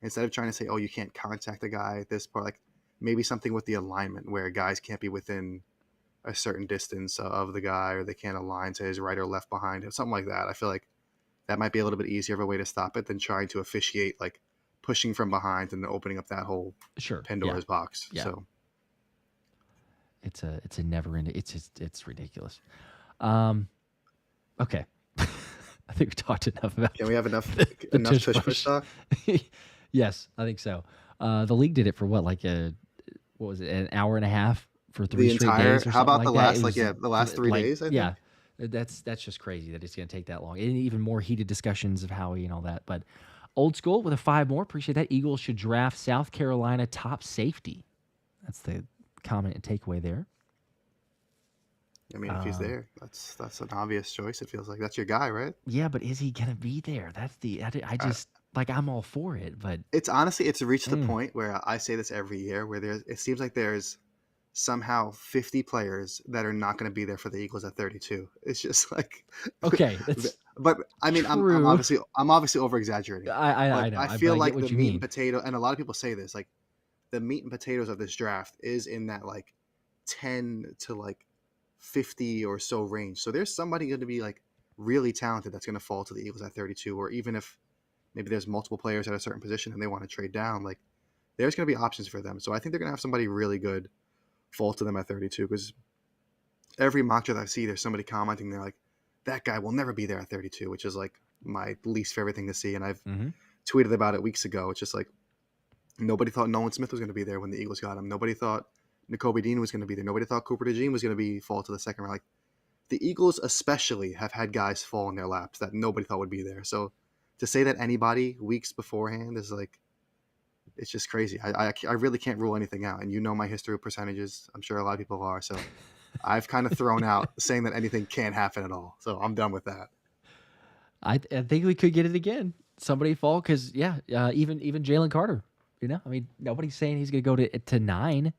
instead of trying to say, oh, you can't contact the guy at this part, like, maybe something with the alignment where guys can't be within a certain distance of the guy, or they can't align to his right or left behind him, something like that. I feel like that might be a little bit easier of a way to stop it than trying to officiate, like, pushing from behind and opening up that whole Pandora's box. Yeah. So it's a never ending. It's ridiculous. Okay. I think we talked enough about. Can we have enough tush push talk? Yes, I think so. The league did it for what, like what was it, an hour and a half for 3 straight days? Or how about like the last 3 days? I think. Yeah, that's just crazy that it's going to take that long. And even more heated discussions of Howie and all that. But old school with a 5 more. Appreciate that. Eagles should draft South Carolina top safety. That's the comment and takeaway there. I mean, if he's there, that's an obvious choice. It feels like that's your guy, right? Yeah, but is he gonna be there? That's the like I'm all for it, but it's honestly it's reached the point where I say this every year, where it seems like there's somehow 50 players that are not going to be there for the Eagles at 32. It's just like, okay, that's but I mean, true. I'm obviously over exaggerating, but I know, I but feel I get like what the you meat and mean. potato, and a lot of people say this, like the meat and potatoes of this draft is in that like 10 to like 50 or so range. So there's somebody going to be like really talented that's going to fall to the Eagles at 32, or even if maybe there's multiple players at a certain position and they want to trade down, like there's going to be options for them. So I think they're going to have somebody really good fall to them at 32, because every mock draft I see, there's somebody commenting, they're like, that guy will never be there at 32, which is like my least favorite thing to see. And I've tweeted about it weeks ago. It's just like, nobody thought Nolan Smith was going to be there when the Eagles got him. Nobody thought Nakobe Dean was going to be there. Nobody thought Cooper DeJean was going to be fall to the second round. Like, the Eagles especially have had guys fall in their laps that nobody thought would be there. So to say that anybody weeks beforehand is like, it's just crazy. I really can't rule anything out. And you know my history of percentages. I'm sure a lot of people are. So I've kind of thrown out saying that anything can't happen at all. So I'm done with that. I think we could get it again. Somebody fall, because even Jalen Carter. You know, I mean, nobody's saying he's going to go to 9,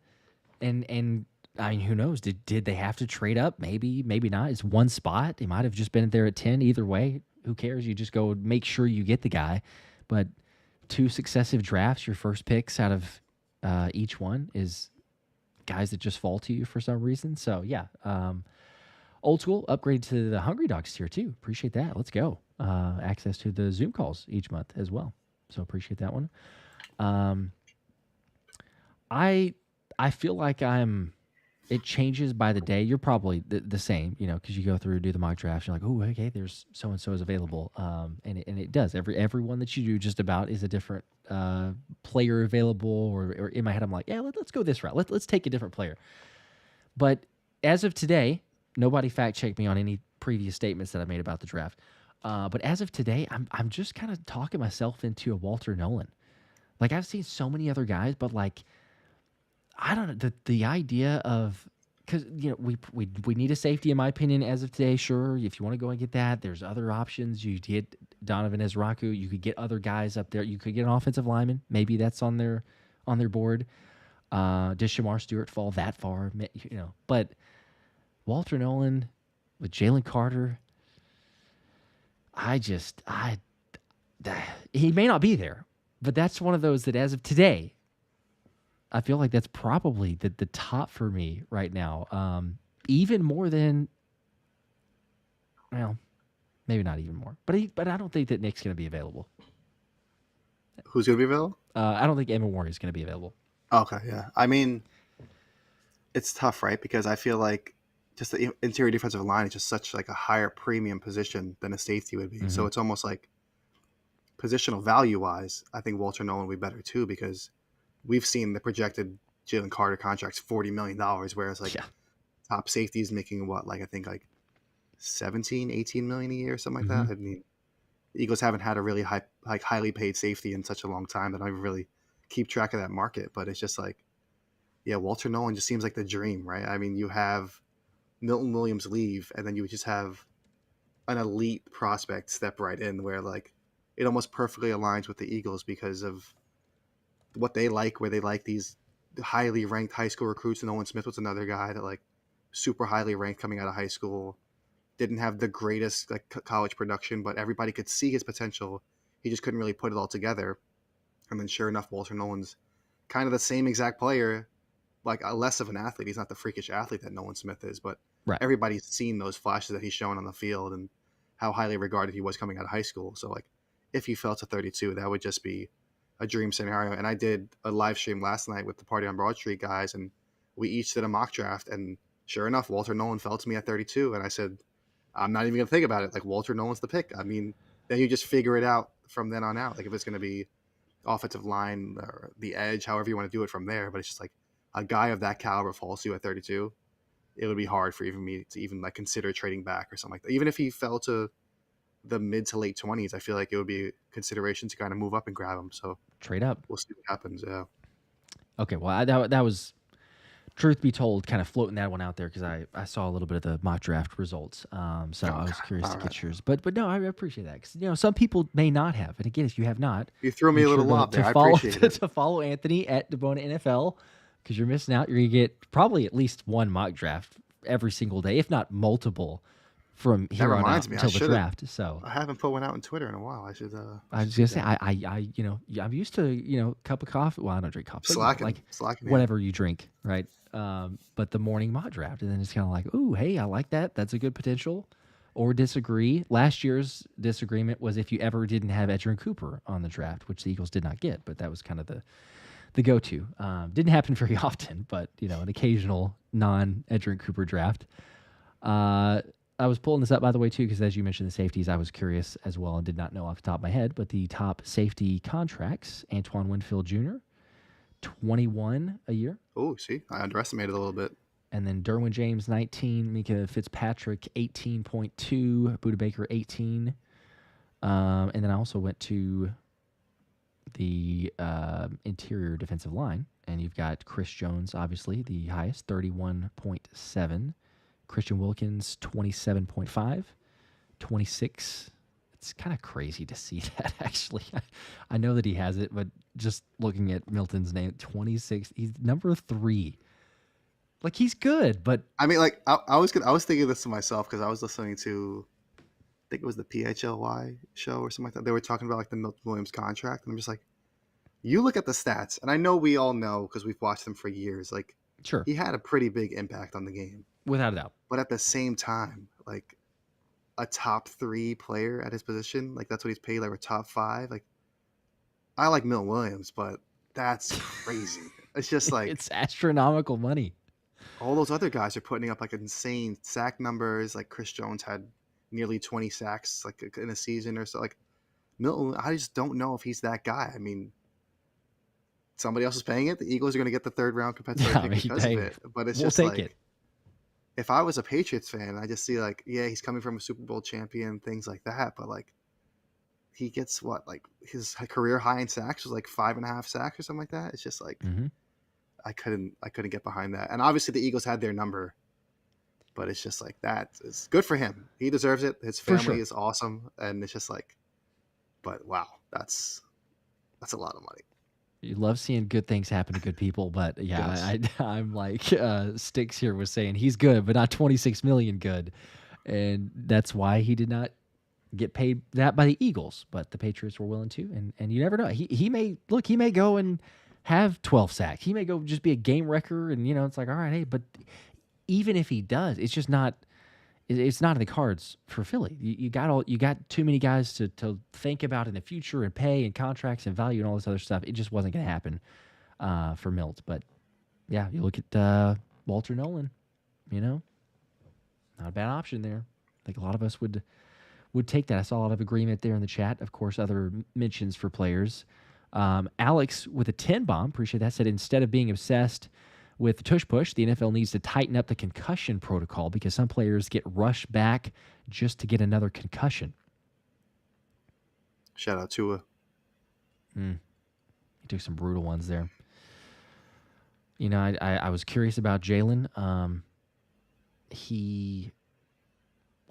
and I mean, who knows? Did they have to trade up? Maybe not. It's one spot. They might have just been there at 10. Either way, who cares? You just go make sure you get the guy. But 2 successive drafts, your first picks out of each one is guys that just fall to you for some reason. So yeah, old school upgrade to the Hungry Dogs tier too. Appreciate that. Let's go. Access to the Zoom calls each month as well. So appreciate that one. I feel like it changes by the day. You're probably the same, you know, because you go through, do the mock draft. You're like, oh, okay, there's so and so is available, and it does. Everyone that you do just about is a different player available. Or in my head, I'm like, yeah, let's go this route. Let's take a different player. But as of today, nobody fact checked me on any previous statements that I made about the draft. But as of today, I'm just kind of talking myself into a Walter Nolan. Like, I've seen so many other guys, but like, I don't know, the idea of, because you know we need a safety, in my opinion, as of today. Sure, if you want to go and get that, there's other options. You get Donovan, Ezeiruaku. You could get other guys up there. You could get an offensive lineman. Maybe that's on their board. Does Shamar Stewart fall that far? You know, but Walter Nolan with Jalen Carter, he may not be there, but that's one of those that, as of today, I feel like that's probably the top for me right now. Even more than, well, maybe not even more, but I don't think that Nick's going to be available. Who's going to be available? I don't think Evan Warren is going to be available. Okay, yeah. I mean, it's tough, right? Because I feel like just the interior defensive line is just such like a higher premium position than a safety would be. Mm-hmm. So it's almost like positional value wise, I think Walter Nolan would be better too, because we've seen the projected Jalen Carter contracts $40 million, whereas like top safeties making what, like I think like 17, 18 million a year, something like that. I mean, the Eagles haven't had a really highly paid safety in such a long time that I don't really keep track of that market. But it's just like, yeah, Walter Nolan just seems like the dream, right? I mean, you have Milton Williams leave, and then you just have an elite prospect step right in, where like it almost perfectly aligns with the Eagles because of what they like, where they like these highly ranked high school recruits. And Nolan Smith was another guy that like super highly ranked coming out of high school, didn't have the greatest like college production, but everybody could see his potential. He just couldn't really put it all together. And then sure enough, Walter Nolan's kind of the same exact player, like less of an athlete. He's not the freakish athlete that Nolan Smith is, but everybody's seen those flashes that he's shown on the field and how highly regarded he was coming out of high school. So like if he fell to 32, that would just be a dream scenario. And I did a live stream last night with the Party on Broad Street guys, and we each did a mock draft, and sure enough, Walter Nolan fell to me at 32. And I said, I'm not even going to think about it. Like, Walter Nolan's the pick. I mean, then you just figure it out from then on out. Like, if it's going to be offensive line or the edge, however you want to do it from there. But it's just like a guy of that caliber falls to you at 32. It would be hard for even me to even like consider trading back or something like that. Even if he fell to the mid to late 20s, I feel like it would be a consideration to kind of move up and grab him. So trade up. We'll see what happens. Yeah. Okay. Well, that was truth be told, kind of floating that one out there because I saw a little bit of the mock draft results. So I was curious to get yours. But no, I appreciate that because some people may not have. And again, if you have not, you threw me a little lob there. I appreciate it. To follow Anthony at DiBona NFL because you're missing out. You're gonna get probably at least one mock draft every single day, if not multiple, from here on out until the draft. So I haven't put one out on Twitter in a while. I was gonna say I'm used to cup of coffee. Well, I don't drink coffee. Slacking, whatever you drink, right? But the morning mock draft, and then it's kind of like, ooh, hey, I like that. That's a good potential. Or disagree. Last year's disagreement was if you ever didn't have Ezeiruaku on the draft, which the Eagles did not get, but that was kind of the go-to. Didn't happen very often, but an occasional non-Ezeiruaku draft. I was pulling this up, by the way, too, because as you mentioned the safeties, I was curious as well and did not know off the top of my head, but the top safety contracts, Antoine Winfield Jr., 21 a year. Oh, see, I underestimated a little bit. And then Derwin James, 19. Mika Fitzpatrick, 18.2. Budda Baker, 18. And then I also went to the interior defensive line, and you've got Chris Jones, obviously, the highest, 31.7. Christian Wilkins, 27.5. 26. It's kind of crazy to see that, actually. I know that he has it, but just looking at Milton's name, 26. He's number 3. Like, he's good, but I mean, like, I was thinking this to myself because I was listening to, I think it was the PHLY show or something like that. They were talking about like the Milton Williams contract, and I'm just like, you look at the stats, and I know we all know because we've watched him for years. Like, sure, he had a pretty big impact on the game, without a doubt. But at the same time, like, a top 3 player at his position, like that's what he's paid, like a top 5. Like, I like Milton Williams, but that's crazy. It's just like it's astronomical money. All those other guys are putting up like insane sack numbers. Like Chris Jones had nearly 20 sacks like in a season or so. Like Milton, I just don't know if he's that guy. I mean, somebody else is paying it. The Eagles are going to get the 3rd round competitive pick because of it. But it's just like, if I was a Patriots fan, I just see like, yeah, he's coming from a Super Bowl champion, things like that. But like, he gets what, like his career high in sacks was like 5.5 sacks or something like that. It's just like, I couldn't get behind that. And obviously the Eagles had their number, but it's just like that. It's good for him. He deserves it. His family is awesome. And it's just like, but wow, that's a lot of money. You love seeing good things happen to good people, but yeah, yes. I'm like Sticks here was saying he's good, but not 26 million good. And that's why he did not get paid that by the Eagles, but the Patriots were willing to. And you never know. He may go and have 12 sacks. He may go just be a game wrecker, and it's like, all right, hey, but even if he does, it's just not. It's not in the cards for Philly. You got too many guys to think about in the future and pay and contracts and value and all this other stuff. It just wasn't going to happen for Milt. But yeah, you look at Walter Nolan. Not a bad option there. I think a lot of us would take that. I saw a lot of agreement there in the chat. Of course, other mentions for players. Alex with a 10 bomb, appreciate that, said instead of being obsessed with the tush push, the NFL needs to tighten up the concussion protocol because some players get rushed back just to get another concussion. Shout out to He took some brutal ones there. I was curious about Jalen.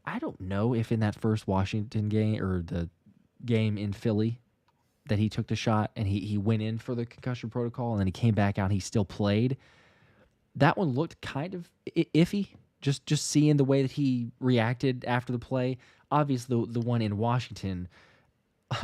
I don't know if in that first Washington game or the game in Philly that he took the shot and he went in for the concussion protocol and then he came back out and he still played. That one looked kind of iffy, just seeing the way that he reacted after the play. Obviously, the one in Washington,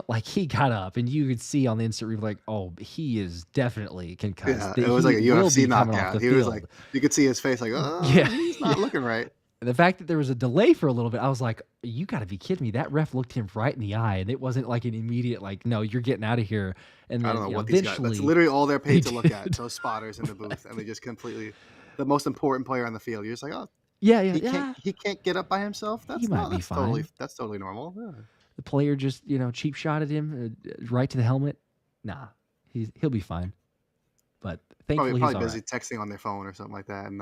like he got up and you could see on the instant replay, like, oh, he is definitely concussed. Yeah, it was like a UFC knockout. He was like, you could see his face like, oh, yeah, he's not looking right. The fact that there was a delay for a little bit, I was like, you got to be kidding me. That ref looked him right in the eye, and it wasn't like an immediate, like, no, you're getting out of here. And then, I don't know what these guys, that's literally all they're paid to look at, those spotters in the booth, and they just completely, the most important player on the field. You're just like, oh, he can't get up by himself? That's fine. That's totally normal. Yeah. The player just, cheap shot at him right to the helmet. Nah, he'll be fine. But thankfully probably busy texting on their phone or something like that, and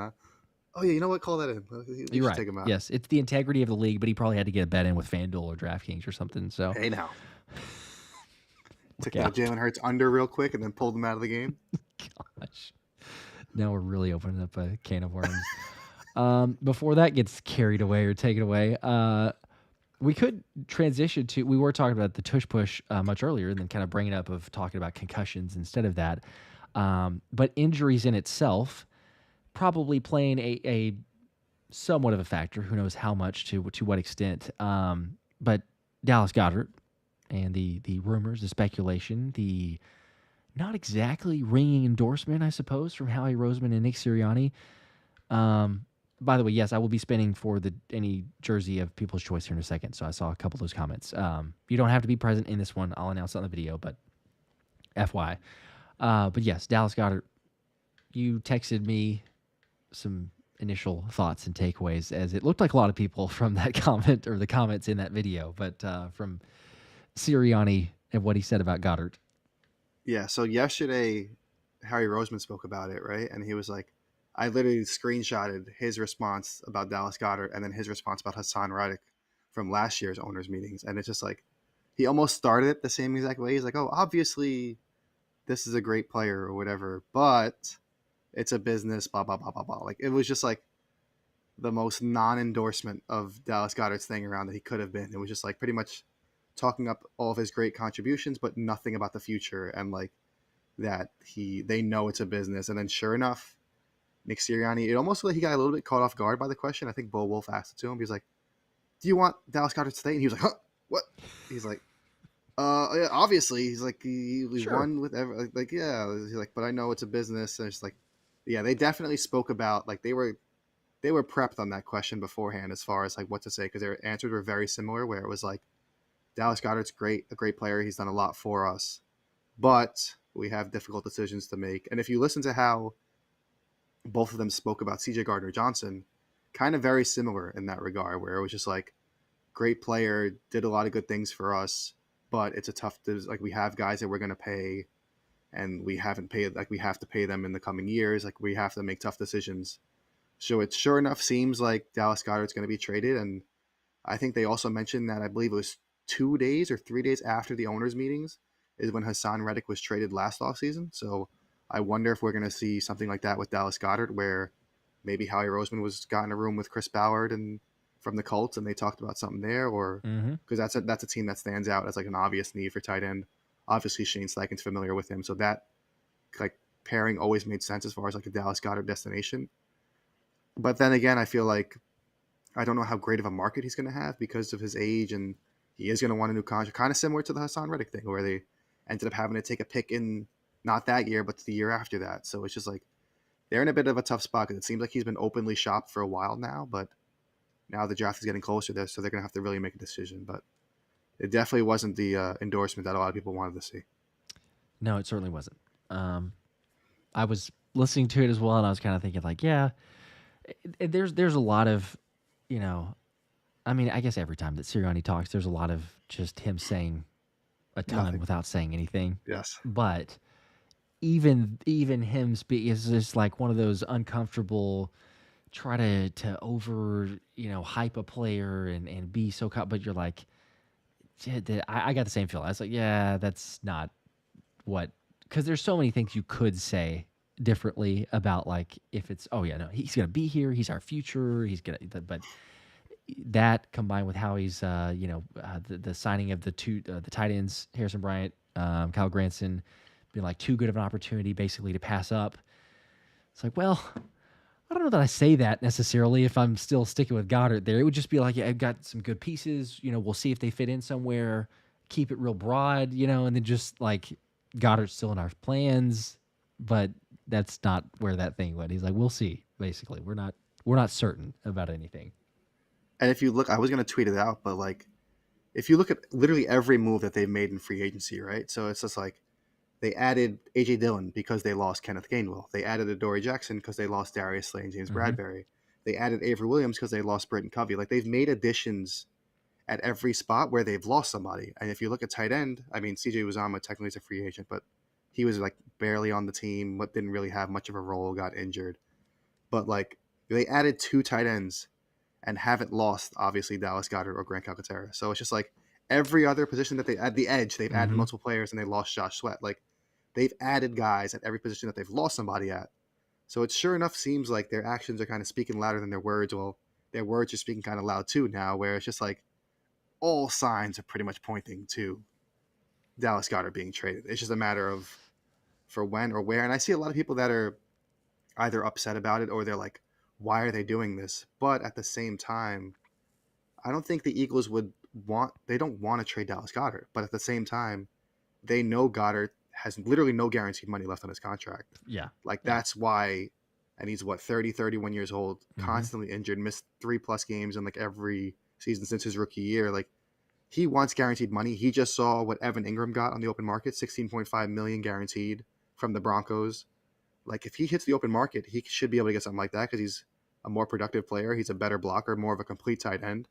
oh, yeah, you know what? Call that in. You're right. Take him out. Yes, it's the integrity of the league, but he probably had to get a bet in with FanDuel or DraftKings or something. So hey, now. Took Jalen Hurts under real quick and then pulled him out of the game. Gosh. Now we're really opening up a can of worms. Before that gets carried away or taken away, we could transition to. We were talking about the tush push much earlier, and then kind of bring it up of talking about concussions instead of that. But injuries in itself probably playing a somewhat of a factor. Who knows how much to what extent? But Dallas Goedert and the rumors, the speculation, the not exactly ringing endorsement, I suppose, from Howie Roseman and Nick Sirianni. By the way, yes, I will be spinning for any jersey of People's Choice here in a second. So I saw a couple of those comments. You don't have to be present in this one. I'll announce it on the video, but FY. But yes, Dallas Goedert, you texted me some initial thoughts and takeaways, as it looked like a lot of people from that comment or the comments in that video, but from Sirianni and what he said about Goedert. Yeah, so yesterday, Harry Roseman spoke about it, right? And he was like, I literally screenshotted his response about Dallas Goedert and then his response about Hassan Reddick from last year's owners' meetings. And it's just like, he almost started it the same exact way. He's like, oh, obviously this is a great player or whatever, but it's a business, blah, blah, blah, blah, blah. Like, it was just like the most non-endorsement of Dallas Goedert's thing around that he could have been. It was just like pretty much talking up all of his great contributions, but nothing about the future. And like that they know it's a business. And then sure enough, Nick Sirianni, it almost like he got a little bit caught off guard by the question. I think Bo Wolf asked it to him. He was like, do you want Dallas Goedert to stay? And he was like, huh? What? He's like, yeah, obviously. He's like, he sure. Won with like, yeah. He's like, but I know it's a business. And it's like, yeah, they definitely spoke about, like, they were prepped on that question beforehand as far as like what to say, because their answers were very similar, where it was like, Dallas Goedert's a great player. He's done a lot for us, but we have difficult decisions to make. And if you listen to how both of them spoke about CJ Gardner-Johnson, kind of very similar in that regard, where it was just like, great player, did a lot of good things for us, but it's a tough, like, we have guys that we're going to pay and we haven't paid, like, we have to pay them in the coming years. Like, we have to make tough decisions. So it sure enough seems like Dallas Goedert's going to be traded. And I think they also mentioned that, I believe it was 2 days or 3 days after the owners' meetings is when Hassan Reddick was traded last offseason. So I wonder if we're going to see something like that with Dallas Goedert, where maybe Howie Roseman got in a room with Chris Ballard and from the Colts and they talked about something there, or because that's a team that stands out as like an obvious need for tight end. Obviously Shane Steichen's familiar with him, so that like pairing always made sense as far as like a Dallas Goedert destination. But then again, I feel like I don't know how great of a market he's going to have because of his age, and he is going to want a new contract, kind of similar to the Hassan Reddick thing, where they ended up having to take a pick in not that year, but the year after that. So it's just like they're in a bit of a tough spot because it seems like he's been openly shopped for a while now, but now the draft is getting closer there, so they're going to have to really make a decision. But it definitely wasn't the endorsement that a lot of people wanted to see. No, it certainly wasn't. I was listening to it as well, and I was kind of thinking, like, yeah, there's a lot of, you know, I mean, I guess every time that Sirianni talks, there's a lot of just him saying a ton without saying anything. Yes. But even him speak is just like one of those uncomfortable, try to over, hype a player and be so but you're like, I got the same feeling. I was like, yeah, that's not what, because there's so many things you could say differently about, like, if it's, oh yeah, no, he's gonna be here, he's our future, he's gonna, but that combined with how he's the signing of the tight ends, Harrison Bryant, Kyle Granson, being like too good of an opportunity basically to pass up. It's like, well, I don't know that I say that necessarily if I'm still sticking with Goedert there. It would just be like, yeah, I've got some good pieces, we'll see if they fit in somewhere, keep it real broad, and then just like Goddard's still in our plans, but that's not where that thing went. He's like, we'll see, basically. We're not certain about anything. And if you look, I was going to tweet it out, but like, if you look at literally every move that they've made in free agency, right? So it's just like, they added A.J. Dillon because they lost Kenneth Gainwell. They added Adoree Jackson because they lost Darius Slay and James Bradbury. They added Avery Williams because they lost Britton Covey. Like, they've made additions at every spot where they've lost somebody. And if you look at tight end, I mean, C.J. Uzomah technically is a free agent, but he was like barely on the team, but didn't really have much of a role, got injured. But like, they added 2 tight ends and haven't lost, obviously, Dallas Goedert or Grant Calcaterra. So it's just like every other position that they add, the edge, they've added multiple players and they lost Josh Sweat. Like, they've added guys at every position that they've lost somebody at. So it sure enough seems like their actions are kind of speaking louder than their words. Well, their words are speaking kind of loud too now, where it's just like all signs are pretty much pointing to Dallas Goedert being traded. It's just a matter of for when or where. And I see a lot of people that are either upset about it or they're like, why are they doing this? But at the same time, I don't think the Eagles they don't want to trade Dallas Goedert. But at the same time, they know Goedert has literally no guaranteed money left on his contract. Yeah. Like that's why, and he's 31 years old, constantly injured, missed 3+ games in like every season since his rookie year. Like he wants guaranteed money. He just saw what Evan Ingram got on the open market, $16.5 million guaranteed from the Broncos. Like if he hits the open market, he should be able to get something like that because he's a more productive player. He's a better blocker, more of a complete tight end.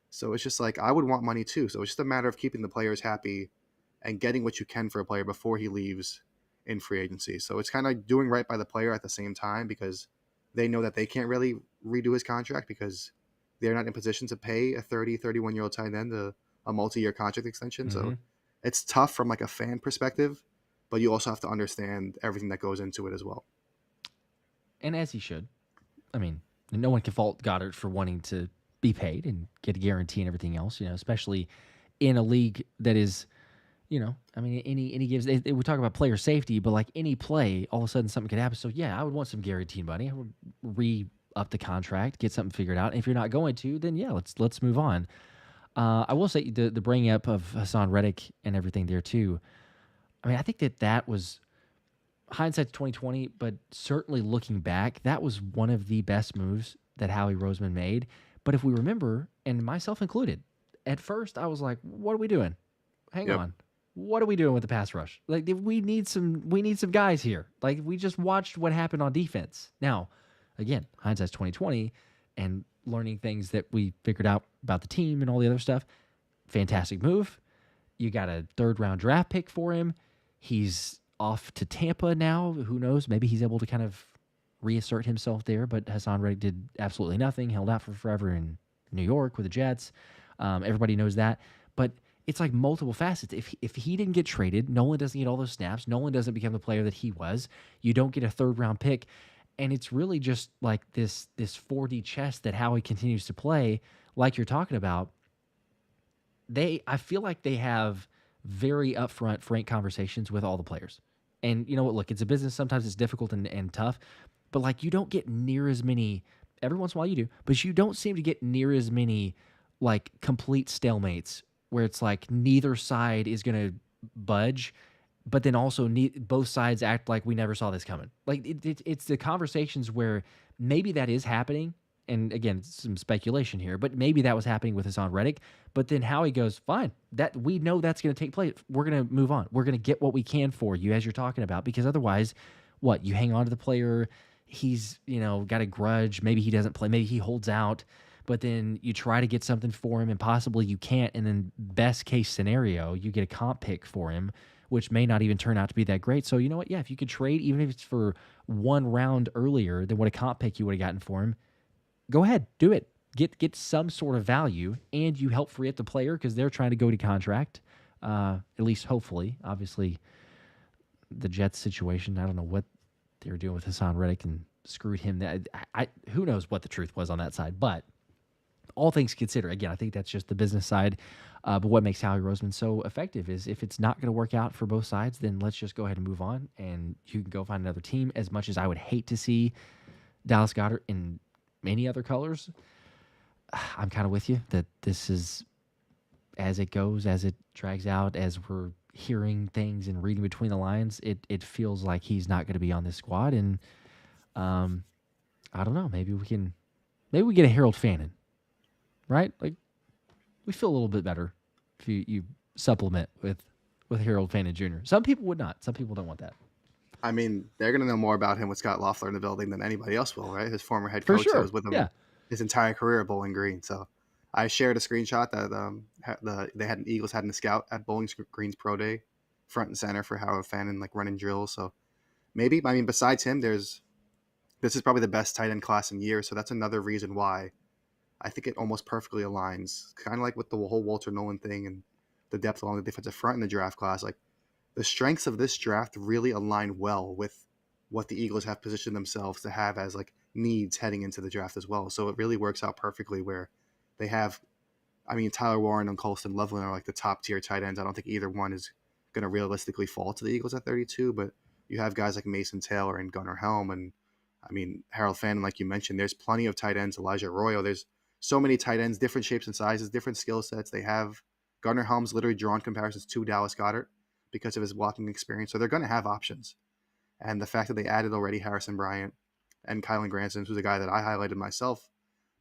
So it's just like I would want money too. So it's just a matter of keeping the players happy and getting what you can for a player before he leaves in free agency. So it's kind of doing right by the player at the same time because they know that they can't really redo his contract because they're not in position to pay a 31-year-old tight end a multi-year contract extension. So it's tough from like a fan perspective, but you also have to understand everything that goes into it as well. And as he should. I mean, no one can fault Goedert for wanting to be paid and get a guarantee and everything else, especially in a league that is, I mean, any gives, we talk about player safety, but like any play, all of a sudden something could happen. So yeah, I would want some guaranteed money. I would re-up the contract, get something figured out. And if you're not going to, then yeah, let's move on. I will say the bringing up of Hassan Reddick and everything there too. I mean, I think that was hindsight's 2020, but certainly looking back, that was one of the best moves that Howie Roseman made. But if we remember, and myself included, at first I was like, what are we doing? Hang on. What are we doing with the pass rush? Like we need some guys here. Like we just watched what happened on defense. Now, again, hindsight's 2020 and learning things that we figured out about the team and all the other stuff. Fantastic move. You got a 3rd-round draft pick for him. He's off to Tampa now. Who knows? Maybe he's able to kind of reassert himself there. But Hassan Reddick did absolutely nothing. Held out for forever in New York with the Jets. Everybody knows that. But it's like multiple facets. If he didn't get traded, Nolan doesn't get all those snaps. Nolan doesn't become the player that he was. You don't get a 3rd-round pick. And it's really just like this 4D chess that Howie continues to play, like you're talking about. I feel like they have very upfront, frank conversations with all the players. And you know what? Look, it's a business. Sometimes it's difficult and tough. But like you don't get near as many, every once in a while you do, but you don't seem to get near as many like complete stalemates where it's like neither side is going to budge, but then also both sides act like we never saw this coming. Like it's the conversations where maybe that is happening. And again, some speculation here, but maybe that was happening with Hassan Reddick. But then Howie goes, fine, that we know that's going to take place. We're going to move on. We're going to get what we can for you, as you're talking about, because otherwise, what, you hang on to the player, he's, got a grudge, maybe he doesn't play, maybe he holds out, but then you try to get something for him and possibly you can't, and then best case scenario, you get a comp pick for him, which may not even turn out to be that great. So you know what? Yeah, if you could trade, even if it's for 1 round earlier than what a comp pick you would have gotten for him, go ahead, do it. Get some sort of value, and you help free up the player because they're trying to go to contract, at least hopefully. Obviously, the Jets situation, I don't know what they were doing with Hassan Reddick and screwed him. Who knows what the truth was on that side, but all things considered, again, I think that's just the business side. But what makes Howie Roseman so effective is if it's not going to work out for both sides, then let's just go ahead and move on, and you can go find another team. As much as I would hate to see Dallas Goedert in many other colors, I'm kind of with you that this is as it goes, as it drags out, as we're hearing things and reading between the lines, it feels like he's not going to be on this squad. And I don't know, maybe we get a Harold Fannin, right? Like we feel a little bit better if you supplement with Harold Fannin Jr. Some people would not. Some people don't want that. I mean, they're going to know more about him with Scott Loeffler in the building than anybody else will, right? His former head coach that was with him his entire career at Bowling Green. So I shared a screenshot that the Eagles had in the scout at Bowling Green's Pro Day, front and center for Howard Fannin, like running drills. So maybe, I mean, besides him, this is probably the best tight end class in years. So that's another reason why I think it almost perfectly aligns, kind of like with the whole Walter Nolan thing and the depth along the defensive front in the draft class. Like the strengths of this draft really align well with what the Eagles have positioned themselves to have as like needs heading into the draft as well. So it really works out perfectly where they have, I mean, Tyler Warren and Colston Loveland are like the top tier tight ends. I don't think either one is going to realistically fall to the Eagles at 32, but you have guys like Mason Taylor and Gunnar Helm. And I mean, Harold Fannin, like you mentioned, there's plenty of tight ends, Elijah Arroyo. There's so many tight ends, different shapes and sizes, different skill sets. They have Gunnar Helm's literally drawn comparisons to Dallas Goedert because of his blocking experience. So they're going to have options. And the fact that they added already Harrison Bryant and Kylan Granson, who's a guy that I highlighted myself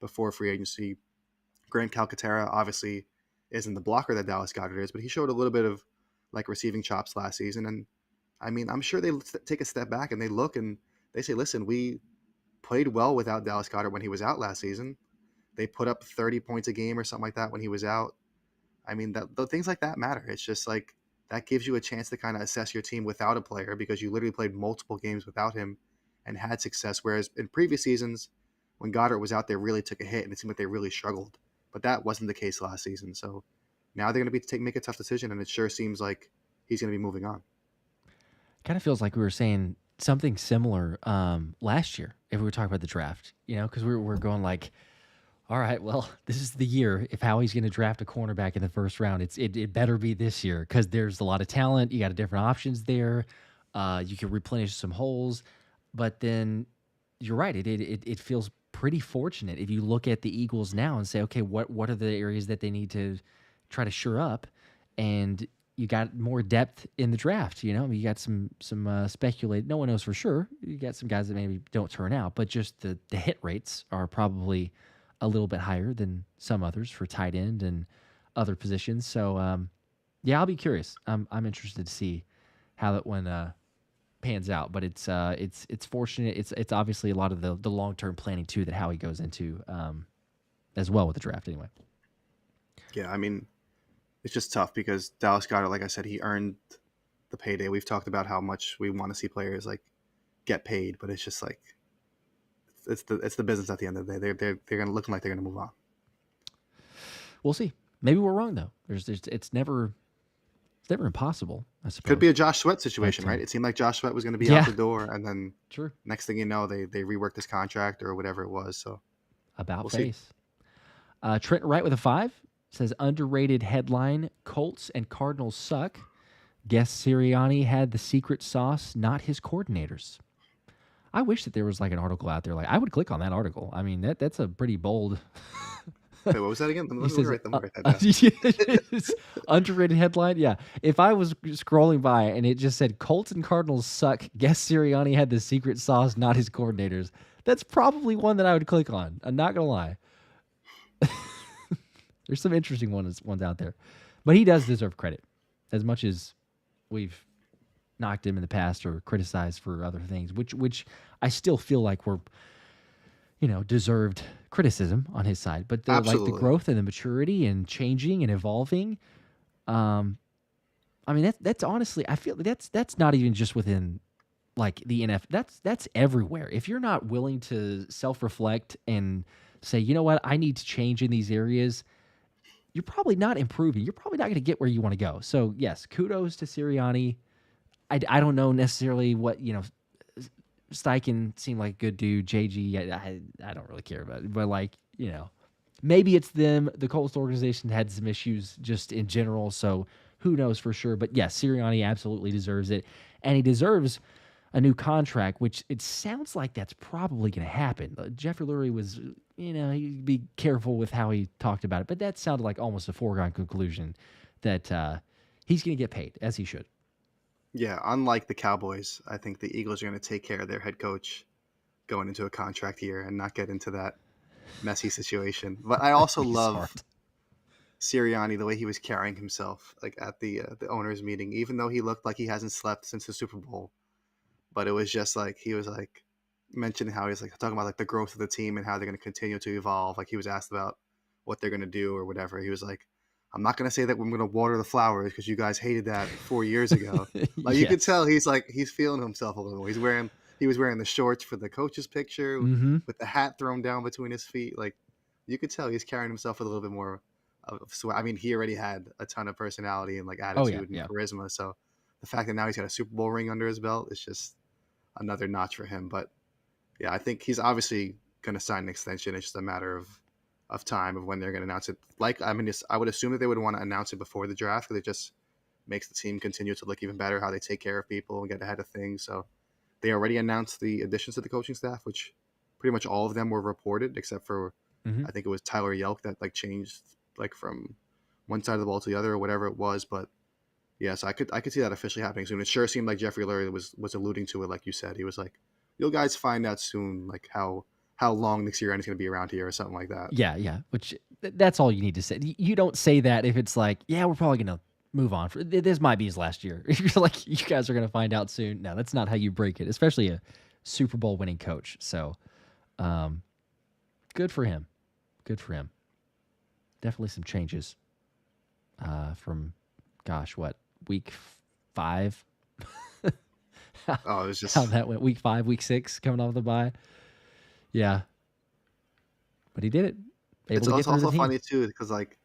before free agency. Grant Calcaterra obviously isn't the blocker that Dallas Goedert is, but he showed a little bit of like receiving chops last season. And I mean, I'm sure they take a step back and they look and they say, listen, we played well without Dallas Goedert when he was out last season. They put up 30 points a game or something like that when he was out. I mean, the things like that matter. It's just like that gives you a chance to kind of assess your team without a player because you literally played multiple games without him and had success. Whereas in previous seasons, when Goedert was out, they really took a hit and it seemed like they really struggled. But that wasn't the case last season. So now they're going to make a tough decision, and it sure seems like he's going to be moving on. Kind of feels like we were saying something similar last year if we were talking about the draft, because we're going like, all right, well, this is the year. If Howie's going to draft a cornerback in the first round, it better be this year because there's a lot of talent. You got different options there. You can replenish some holes. But then you're right. It feels pretty fortunate if you look at the Eagles now and say, okay, what are the areas that they need to try to shore up? And you got more depth in the draft. You got some speculated. No one knows for sure. You got some guys that maybe don't turn out, but just the hit rates are probably a little bit higher than some others for tight end and other positions. So, yeah, I'll be curious. I'm interested to see how that one pans out. But it's fortunate. It's obviously a lot of the long-term planning too that Howie goes into as well with the draft. Anyway. Yeah, I mean, it's just tough because Dallas Goedert, like I said, he earned the payday. We've talked about how much we want to see players like get paid, but it's just like it's the business at the end of the day. They're going to look like they're going to move on. We'll see. Maybe we're wrong though. It's never impossible. I suppose could be a Josh Sweat situation, right? It seemed like Josh Sweat was going to be out the door, and then next thing you know, they reworked his contract or whatever it was. So we'll face. Trent Wright with a 5 says underrated headline: Colts and Cardinals suck. Guess Sirianni had the secret sauce, not his coordinators. I wish that there was like an article out there. Like I would click on that article. I mean, that's a pretty bold. Wait, what was that again? Let me write that down. Underrated headline. Yeah, if I was scrolling by and it just said Colts and Cardinals suck. Guess Sirianni had the secret sauce, not his coordinators. That's probably one that I would click on. I'm not gonna lie. There's some interesting ones out there, but he does deserve credit as much as we've knocked him in the past or criticized for other things, which I still feel like we're, deserved criticism on his side. But the growth and the maturity and changing and evolving, I mean that's honestly, I feel that's not even just within like the NFL. That's everywhere. If you're not willing to self-reflect and say, you know what, I need to change in these areas, you're probably not improving. You're probably not going to get where you want to go. So yes, kudos to Sirianni. I don't know necessarily what, Steichen seemed like a good dude. JG, I don't really care about it. But like, maybe it's them. The Colts organization had some issues just in general. So who knows for sure. But yes, Sirianni absolutely deserves it. And he deserves a new contract, which it sounds like that's probably going to happen. Jeffrey Lurie was, he'd be careful with how he talked about it. But that sounded like almost a foregone conclusion that he's going to get paid, as he should. Yeah, unlike the Cowboys, I think the Eagles are going to take care of their head coach going into a contract year and not get into that messy situation. But I also love Sirianni, the way he was carrying himself like at the owners' meeting, even though he looked like he hasn't slept since the Super Bowl. But it was just like he was like mentioning how he's like talking about like the growth of the team and how they're going to continue to evolve. Like he was asked about what they're going to do or whatever. He was like, I'm not going to say that we're going to water the flowers because you guys hated that 4 years ago. Like you could tell he's feeling himself a little more. He was wearing the shorts for the coach's picture with the hat thrown down between his feet. Like you could tell he's carrying himself with a little bit more of swag. I mean, he already had a ton of personality and like attitude and charisma. So the fact that now he's got a Super Bowl ring under his belt is just another notch for him. But yeah, I think he's obviously going to sign an extension. It's just a matter of time of when they're going to announce it. I would assume that they would want to announce it before the draft, because it just makes the team continue to look even better, how they take care of people and get ahead of things. So they already announced the additions to the coaching staff, which pretty much all of them were reported except for I think it was Tyler Yelk that like changed like from one side of the ball to the other or whatever it was. But yeah, so I could see that officially happening soon. It sure seemed like Jeffrey Lurie was alluding to it, like you said. He was like, "You'll guys find out soon, like how long Nick Sirianni's going to be around here," or something like that. Yeah. Which that's all you need to say. You don't say that if it's like, yeah, we're probably going to move on. This might be his last year. If you're like, you guys are going to find out soon. No, that's not how you break it, especially a Super Bowl winning coach. So, good for him. Good for him. Definitely some changes from, gosh, what, week 5? It was just how that went. Week 5, week 6, coming off the bye. Yeah, but he did it. It's also funny too, because like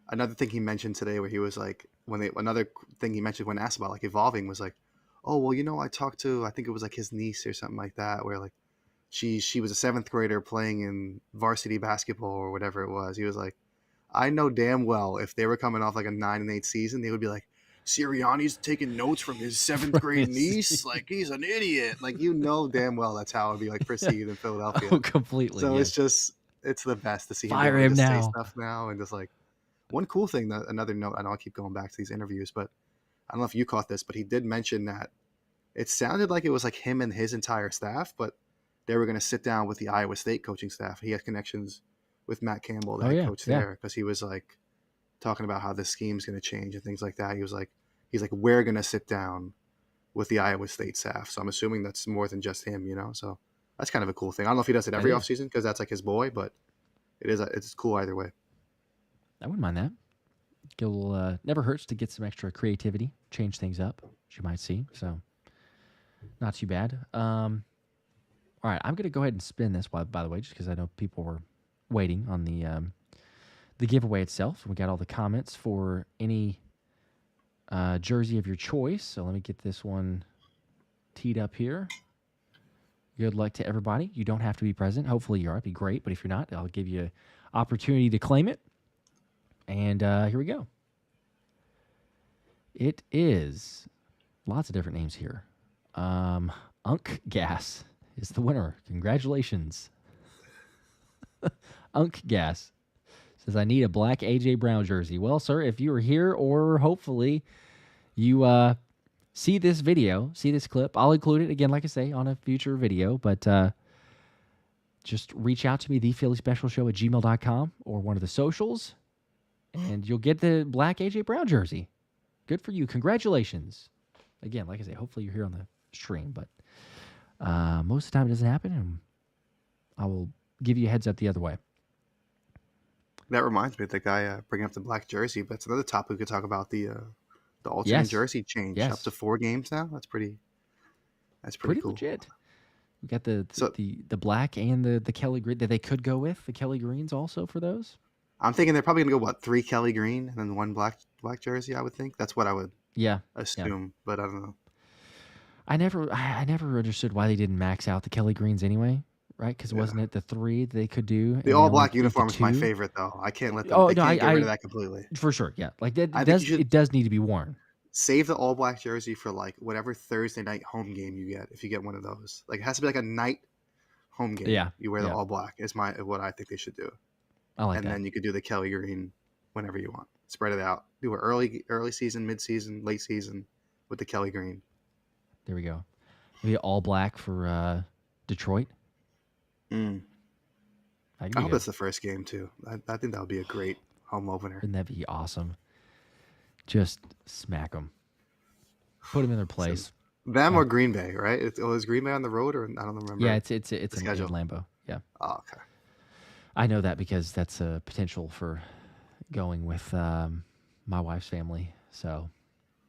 another thing he mentioned today, where he was like, another thing he mentioned when asked about like evolving was like, oh well, I talked to, I think it was like his niece or something like that, where like she was a 7th grader playing in varsity basketball or whatever it was. He was like, I know damn well if they were coming off like a 9-8 season, they would be like, Sirianni's taking notes from his 7th grade niece, like he's an idiot. Like damn well that's how it would be like perceived in Philadelphia. Oh, completely. So it's the best to see him fire him now. Say stuff now, and just like one cool thing. That another note. I know I keep going back to these interviews, but I don't know if you caught this, but he did mention that it sounded like it was like him and his entire staff, but they were going to sit down with the Iowa State coaching staff. He had connections with Matt Campbell, the head coach there, because he was like talking about how the scheme's going to change and things like that. He's like, we're going to sit down with the Iowa State staff. So I'm assuming that's more than just him, So that's kind of a cool thing. I don't know if he does it every offseason because that's like his boy, but it's cool either way. I wouldn't mind that. Never hurts to get some extra creativity, change things up, as you might see. So not too bad. All right, I'm going to go ahead and spin this, by the way, just because I know people were waiting on the giveaway itself. We got all the comments for any jersey of your choice. So let me get this one teed up here. Good luck to everybody. You don't have to be present. Hopefully you are. It'd be great. But if you're not, I'll give you an opportunity to claim it. And here we go. It is lots of different names here. Unk Gas is the winner. Congratulations. Unk Gas says, I need a black A.J. Brown jersey. Well, sir, if you are here or hopefully you see this video, see this clip, I'll include it, again, like I say, on a future video. But just reach out to me, thephillyspecialshow@gmail.com or one of the socials, and you'll get the black A.J. Brown jersey. Good for you. Congratulations. Again, like I say, hopefully you're here on the stream, but most of the time it doesn't happen, and I will give you a heads up the other way. That reminds me of the guy bringing up the black jersey, but it's another topic we could talk about, the alternate jersey change up to 4 games now. That's pretty cool. Legit. We got the black and the Kelee green that they could go with, the Kelee greens also for those. I'm thinking they're probably going to go, 3 Kelee green and then 1 black jersey, I would think. That's what I would assume, but I don't know. I never understood why they didn't max out the Kelee greens anyway, right? Because wasn't it the 3 they could do? The all-black uniform is my favorite, though. I can't let them get rid of that completely. For sure, yeah. Like it does need to be worn. Save the all-black jersey for, like, whatever Thursday night home game you get, if you get one of those. Like, it has to be like a night home game. Yeah. You wear the all-black is what I think they should do. I like that. And then you could do the Kelee green whenever you want. Spread it out. Do it early season, mid-season, late season with the Kelee green. There we go. Maybe all black for Detroit. I hope that's the first game too. I think that would be a great home opener. Wouldn't that be awesome? Just smack them. Put them in their place. So, them or Green Bay, right? Is Green Bay on the road, or I don't remember? Yeah, it's in Lambeau. Yeah. Oh, okay. I know that because that's a potential for going with my wife's family. So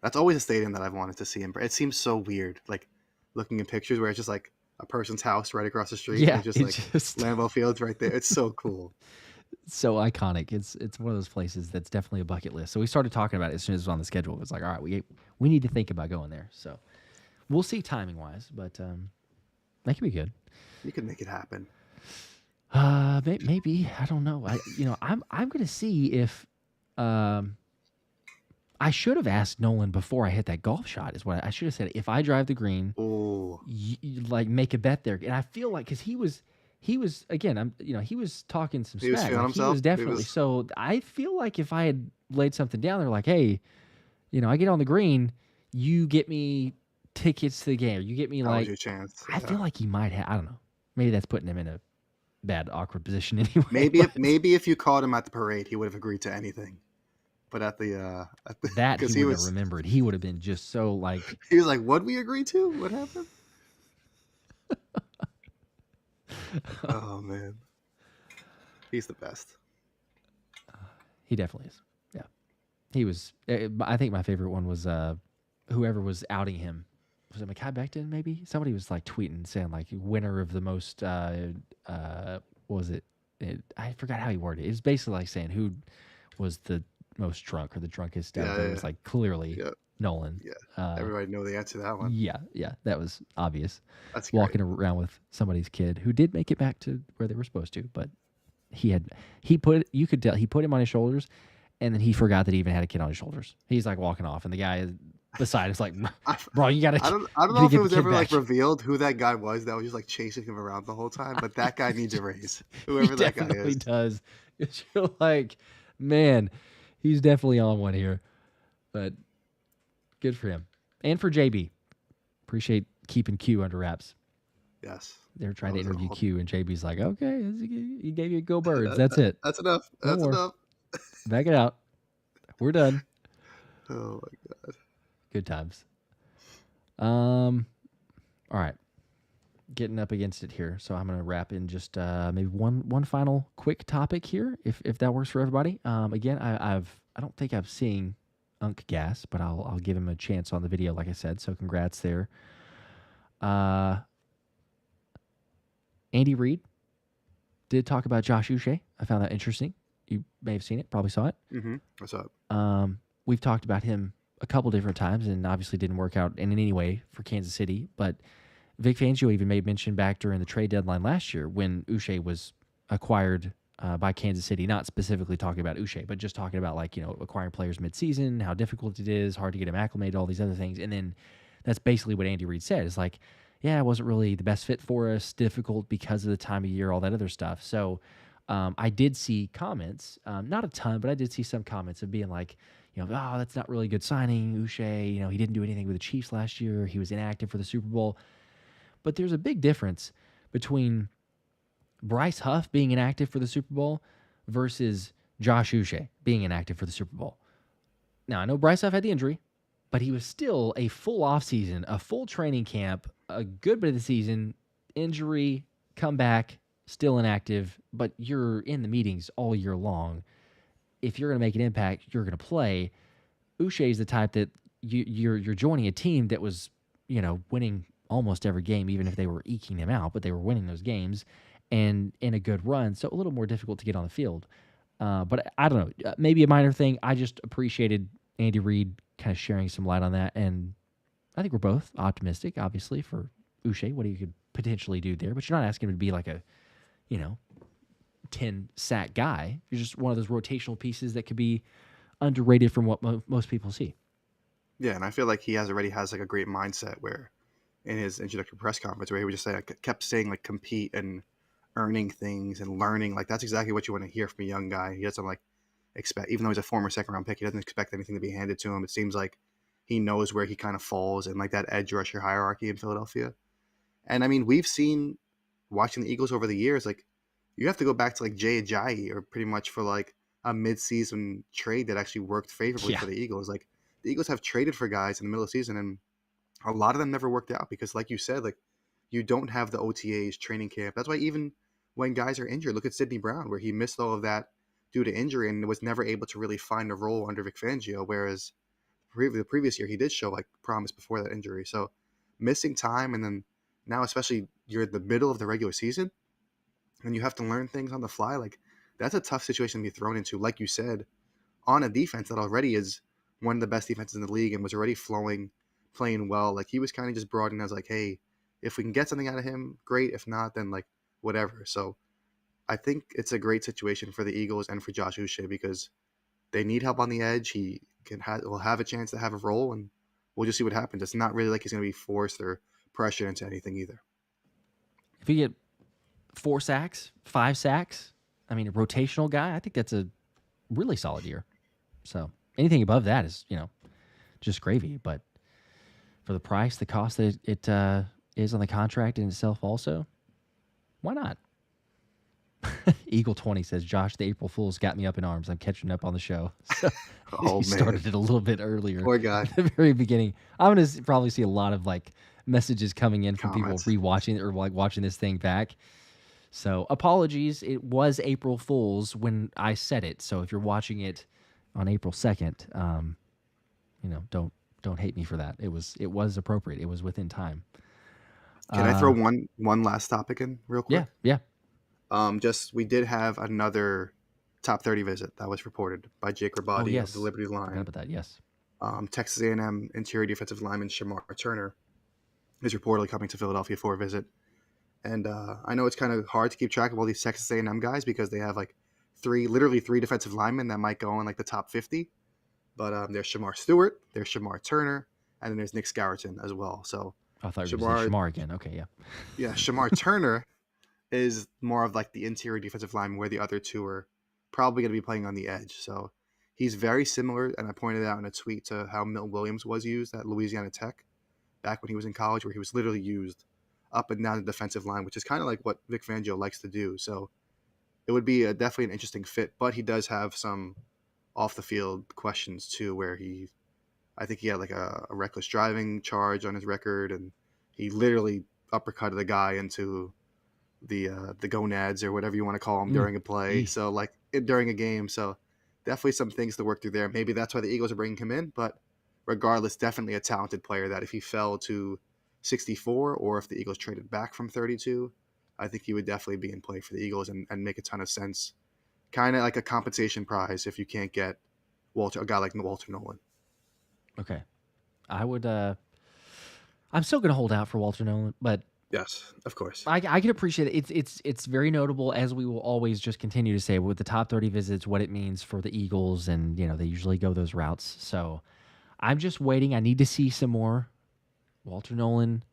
that's always a stadium that I've wanted to see. It seems so weird, like looking in pictures where it's just like a person's house right across the street. Yeah, and just Lambeau Field's right there. It's so cool. It's so iconic. It's one of those places that's definitely a bucket list. So we started talking about it as soon as it was on the schedule. It was like, all right, we need to think about going there. So we'll see timing wise, but That could be good. You could make it happen. Maybe. I don't know. I'm gonna see if I should have asked Nolan before I hit that golf shot. Is what I should have said. If I drive the green, like make a bet there. And I feel like because he was again, he was talking some He was smack. feeling Like, himself. he was definitely. So I feel like if I had laid something down there, like, hey, I get on the green, you get me tickets to the game. Or you get me that like was your chance. I feel like he might have. I don't know. Maybe that's putting him in a bad, awkward position anyway. Maybe if you called him at the parade, he would have agreed to anything. But at the that he would have remembered. He would have been just so like he was like, "What'd we agree to? What happened?" Oh man, he's the best. He definitely is. Yeah, he was. I think my favorite one was whoever was outing him. Was it Mekhi Becton? Maybe somebody was like tweeting saying like winner of the most. What was it? I forgot how he worded it. It was basically like saying who was the most drunk or the drunkest. It was like clearly Nolan. Yeah, everybody know the answer to that one. Yeah, that was obvious. That's walking around with somebody's kid who did make it back to where they were supposed to, but you could tell he put him on his shoulders, and then he forgot that he even had a kid on his shoulders. He's like walking off, and the guy beside is like, "Bro, you gotta." I don't know if it was ever like revealed who that guy was that was just like chasing him around the whole time, but that guy needs a raise. Whoever that guy is, definitely does. You're like, man, he's definitely on one here, but good for him and for JB. Appreciate keeping Q under wraps. Yes, they were trying to interview Q, and JB's like, "Okay, he gave you go birds. That's it. That's enough. That's enough. Back it out. We're done." Oh my god. Good times. All right. Getting up against it here, so I'm gonna wrap in just maybe one final quick topic here, if that works for everybody. Again, I don't think I've seen Unk Gas, but I'll give him a chance on the video, like I said. So congrats there. Andy Reid did talk about Josh Uche. I found that interesting. You may have seen it, probably saw it. Mm-hmm. I saw it. We've talked about him a couple different times, and obviously didn't work out in any way for Kansas City. But Vic Fangio even made mention back during the trade deadline last year when Uche was acquired by Kansas City, not specifically talking about Uche, but just talking about acquiring players midseason, how difficult it is, hard to get him acclimated, all these other things. And then that's basically what Andy Reid said. It's like, yeah, it wasn't really the best fit for us, difficult because of the time of year, all that other stuff. So I did see comments, not a ton, but I did see some comments of being like, oh, that's not really a good signing. Uche, he didn't do anything with the Chiefs last year. He was inactive for the Super Bowl. But there's a big difference between Bryce Huff being inactive for the Super Bowl versus Josh Uche being inactive for the Super Bowl. Now, I know Bryce Huff had the injury, but he was still a full offseason, a full training camp, a good bit of the season, injury, comeback, still inactive, but you're in the meetings all year long. If you're going to make an impact, you're going to play. Uche is the type that you're joining a team that was, winning almost every game, even if they were eking them out, but they were winning those games and in a good run. So a little more difficult to get on the field. But I don't know, maybe a minor thing. I just appreciated Andy Reid kind of sharing some light on that. And I think we're both optimistic, obviously, for Uche, what he could potentially do there. But you're not asking him to be like a, 10-sack guy. You're just one of those rotational pieces that could be underrated from what most people see. Yeah, and I feel like he already has like a great mindset where in his introductory press conference where he would just say, kept saying like compete and earning things and learning. Like that's exactly what you want to hear from a young guy. He doesn't expect, even though he's a former second round pick, he doesn't expect anything to be handed to him. It seems like he knows where he kind of falls in like that edge rusher hierarchy in Philadelphia. And I mean, we've seen watching the Eagles over the years, like you have to go back to like Jay Ajayi or pretty much for like a midseason trade that actually worked favorably for the Eagles. Like the Eagles have traded for guys in the middle of the season and a lot of them never worked out because like you said, like you don't have the OTAs training camp. That's why even when guys are injured, look at Sidney Brown where he missed all of that due to injury and was never able to really find a role under Vic Fangio. Whereas the previous year, he did show like promise before that injury. So missing time. And then now, especially you're in the middle of the regular season and you have to learn things on the fly. Like that's a tough situation to be thrown into. Like you said, on a defense that already is one of the best defenses in the league and was already playing well. Like he was kind of just brought in as like, hey, If we can get something out of him, great. If not, then like whatever. So I think it's a great situation for the Eagles and for Josh Uche because they need help on the edge. He will have a chance to have a role, and we'll just see what happens. It's not really like he's going to be forced or pressured into anything either. If you get 4 sacks, 5 sacks, I mean, a rotational guy, I think that's a really solid year. So anything above that is, just gravy. But for the price, the cost that it is on the contract in itself also, why not? Eagle 20 says, Josh, the April Fools got me up in arms. I'm catching up on the show. So he started it a little bit earlier. Poor guy. At the very beginning. I'm going to probably see a lot of like messages coming in from people rewatching or like watching this thing back. So apologies. It was April Fools when I said it. So if you're watching it on April 2nd, don't hate me for that. It was appropriate. It was within time. Can I throw one last topic in real quick? Yeah. We did have another top 30 visit that was reported by Jake Rabati of the Liberty line. Forgot about that, yes. Texas A&M interior defensive lineman Shamar Turner is reportedly coming to Philadelphia for a visit. And I know it's kind of hard to keep track of all these Texas A&M guys because they have like literally three defensive linemen that might go in like the top 50. But there's Shamar Stewart, there's Shamar Turner, and then there's Nick Scarreton as well. So I thought you were Shamar again. Okay, yeah. Yeah, Shamar Turner is more of like the interior defensive lineman where the other two are probably going to be playing on the edge. So he's very similar, and I pointed out in a tweet to how Milton Williams was used at Louisiana Tech back when he was in college, where he was literally used up and down the defensive line, which is kind of like what Vic Fangio likes to do. So it would be definitely an interesting fit, but he does have some off-the-field questions too, where I think he had like a reckless driving charge on his record, and he literally uppercutted a guy into the gonads or whatever you want to call them during a play. So like during a game. So definitely some things to work through there. Maybe that's why the Eagles are bringing him in, but regardless, definitely a talented player that if he fell to 64 or if the Eagles traded back from 32, I think he would definitely be in play for the Eagles and make a ton of sense. Kind of like a compensation prize if you can't get a guy like Walter Nolan. Okay. I would I'm still going to hold out for Walter Nolan, but yes, of course. I can appreciate it. It's very notable, as we will always just continue to say with the top 30 visits, what it means for the Eagles, and they usually go those routes. So I'm just waiting. I need to see some more Walter Nolan,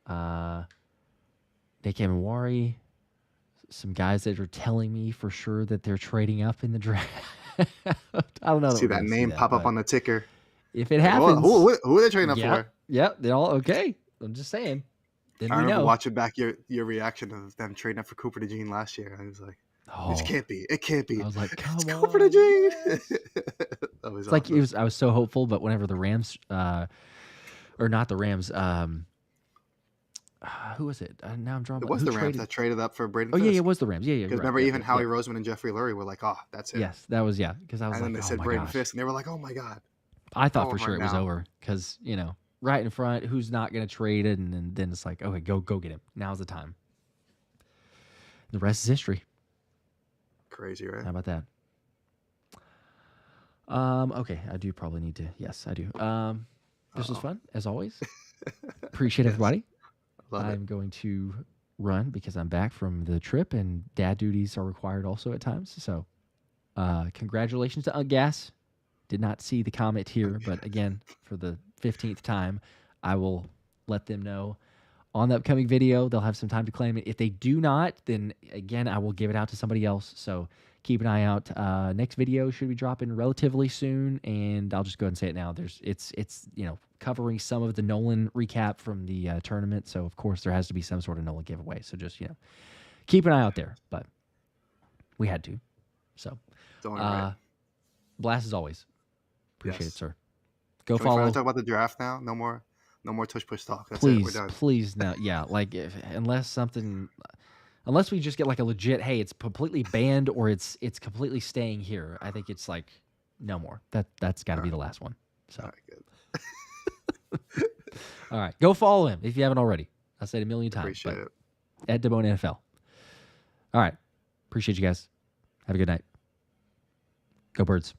Nick Emenwari, some guys that are telling me for sure that they're trading up in the draft. I don't know. See that name pop up on the ticker. If it happens, who are they trading up for? Yeah, they're all okay. I'm just saying. Then I remember watching back your reaction of them trading up for Cooper DeJean last year. I was like, it can't be. It can't be. I was like, come on, Cooper DeJean. That was awesome. I was so hopeful, but whenever the Rams, or not the Rams, who was it? Now I'm drawing. It was the Rams that traded up for Braden. Oh yeah, it was the Rams. Yeah. Because remember, even Howie Roseman and Jeffrey Lurie were like, "Oh, that's it." Yes, that was Because I was and then they said Braden Fisk, and they were like, "Oh my god." I thought for sure it was over because right in front, who's not going to trade it, and then it's like, okay, go get him. Now's the time. The rest is history. Crazy, right? How about that? Okay, I do probably need to. Yes, I do. This was fun as always. Appreciate everybody. I'm going to run because I'm back from the trip, and dad duties are required also at times. So, congratulations to Ungas. Did not see the comment here, but again, for the 15th time, I will let them know on the upcoming video. They'll have some time to claim it. If they do not, then again, I will give it out to somebody else. So keep an eye out. Next video should be dropping relatively soon, and I'll just go ahead and say it now. It's covering some of the Nolan recap from the tournament. So of course there has to be some sort of Nolan giveaway. So just keep an eye out there. But we had to. So blast as always. Appreciate it, sir. Go follow. Can we talk about the draft now? No more Tush Push talk. That's please, it. We're done. Please, no. Yeah, unless we just get like a legit, hey, it's completely banned or it's completely staying here. I think it's like no more. That's got to be the last one. So, all right, good. All right, go follow him if you haven't already. I said it a million times. Appreciate it. At DiBona NFL. All right, appreciate you guys. Have a good night. Go Birds.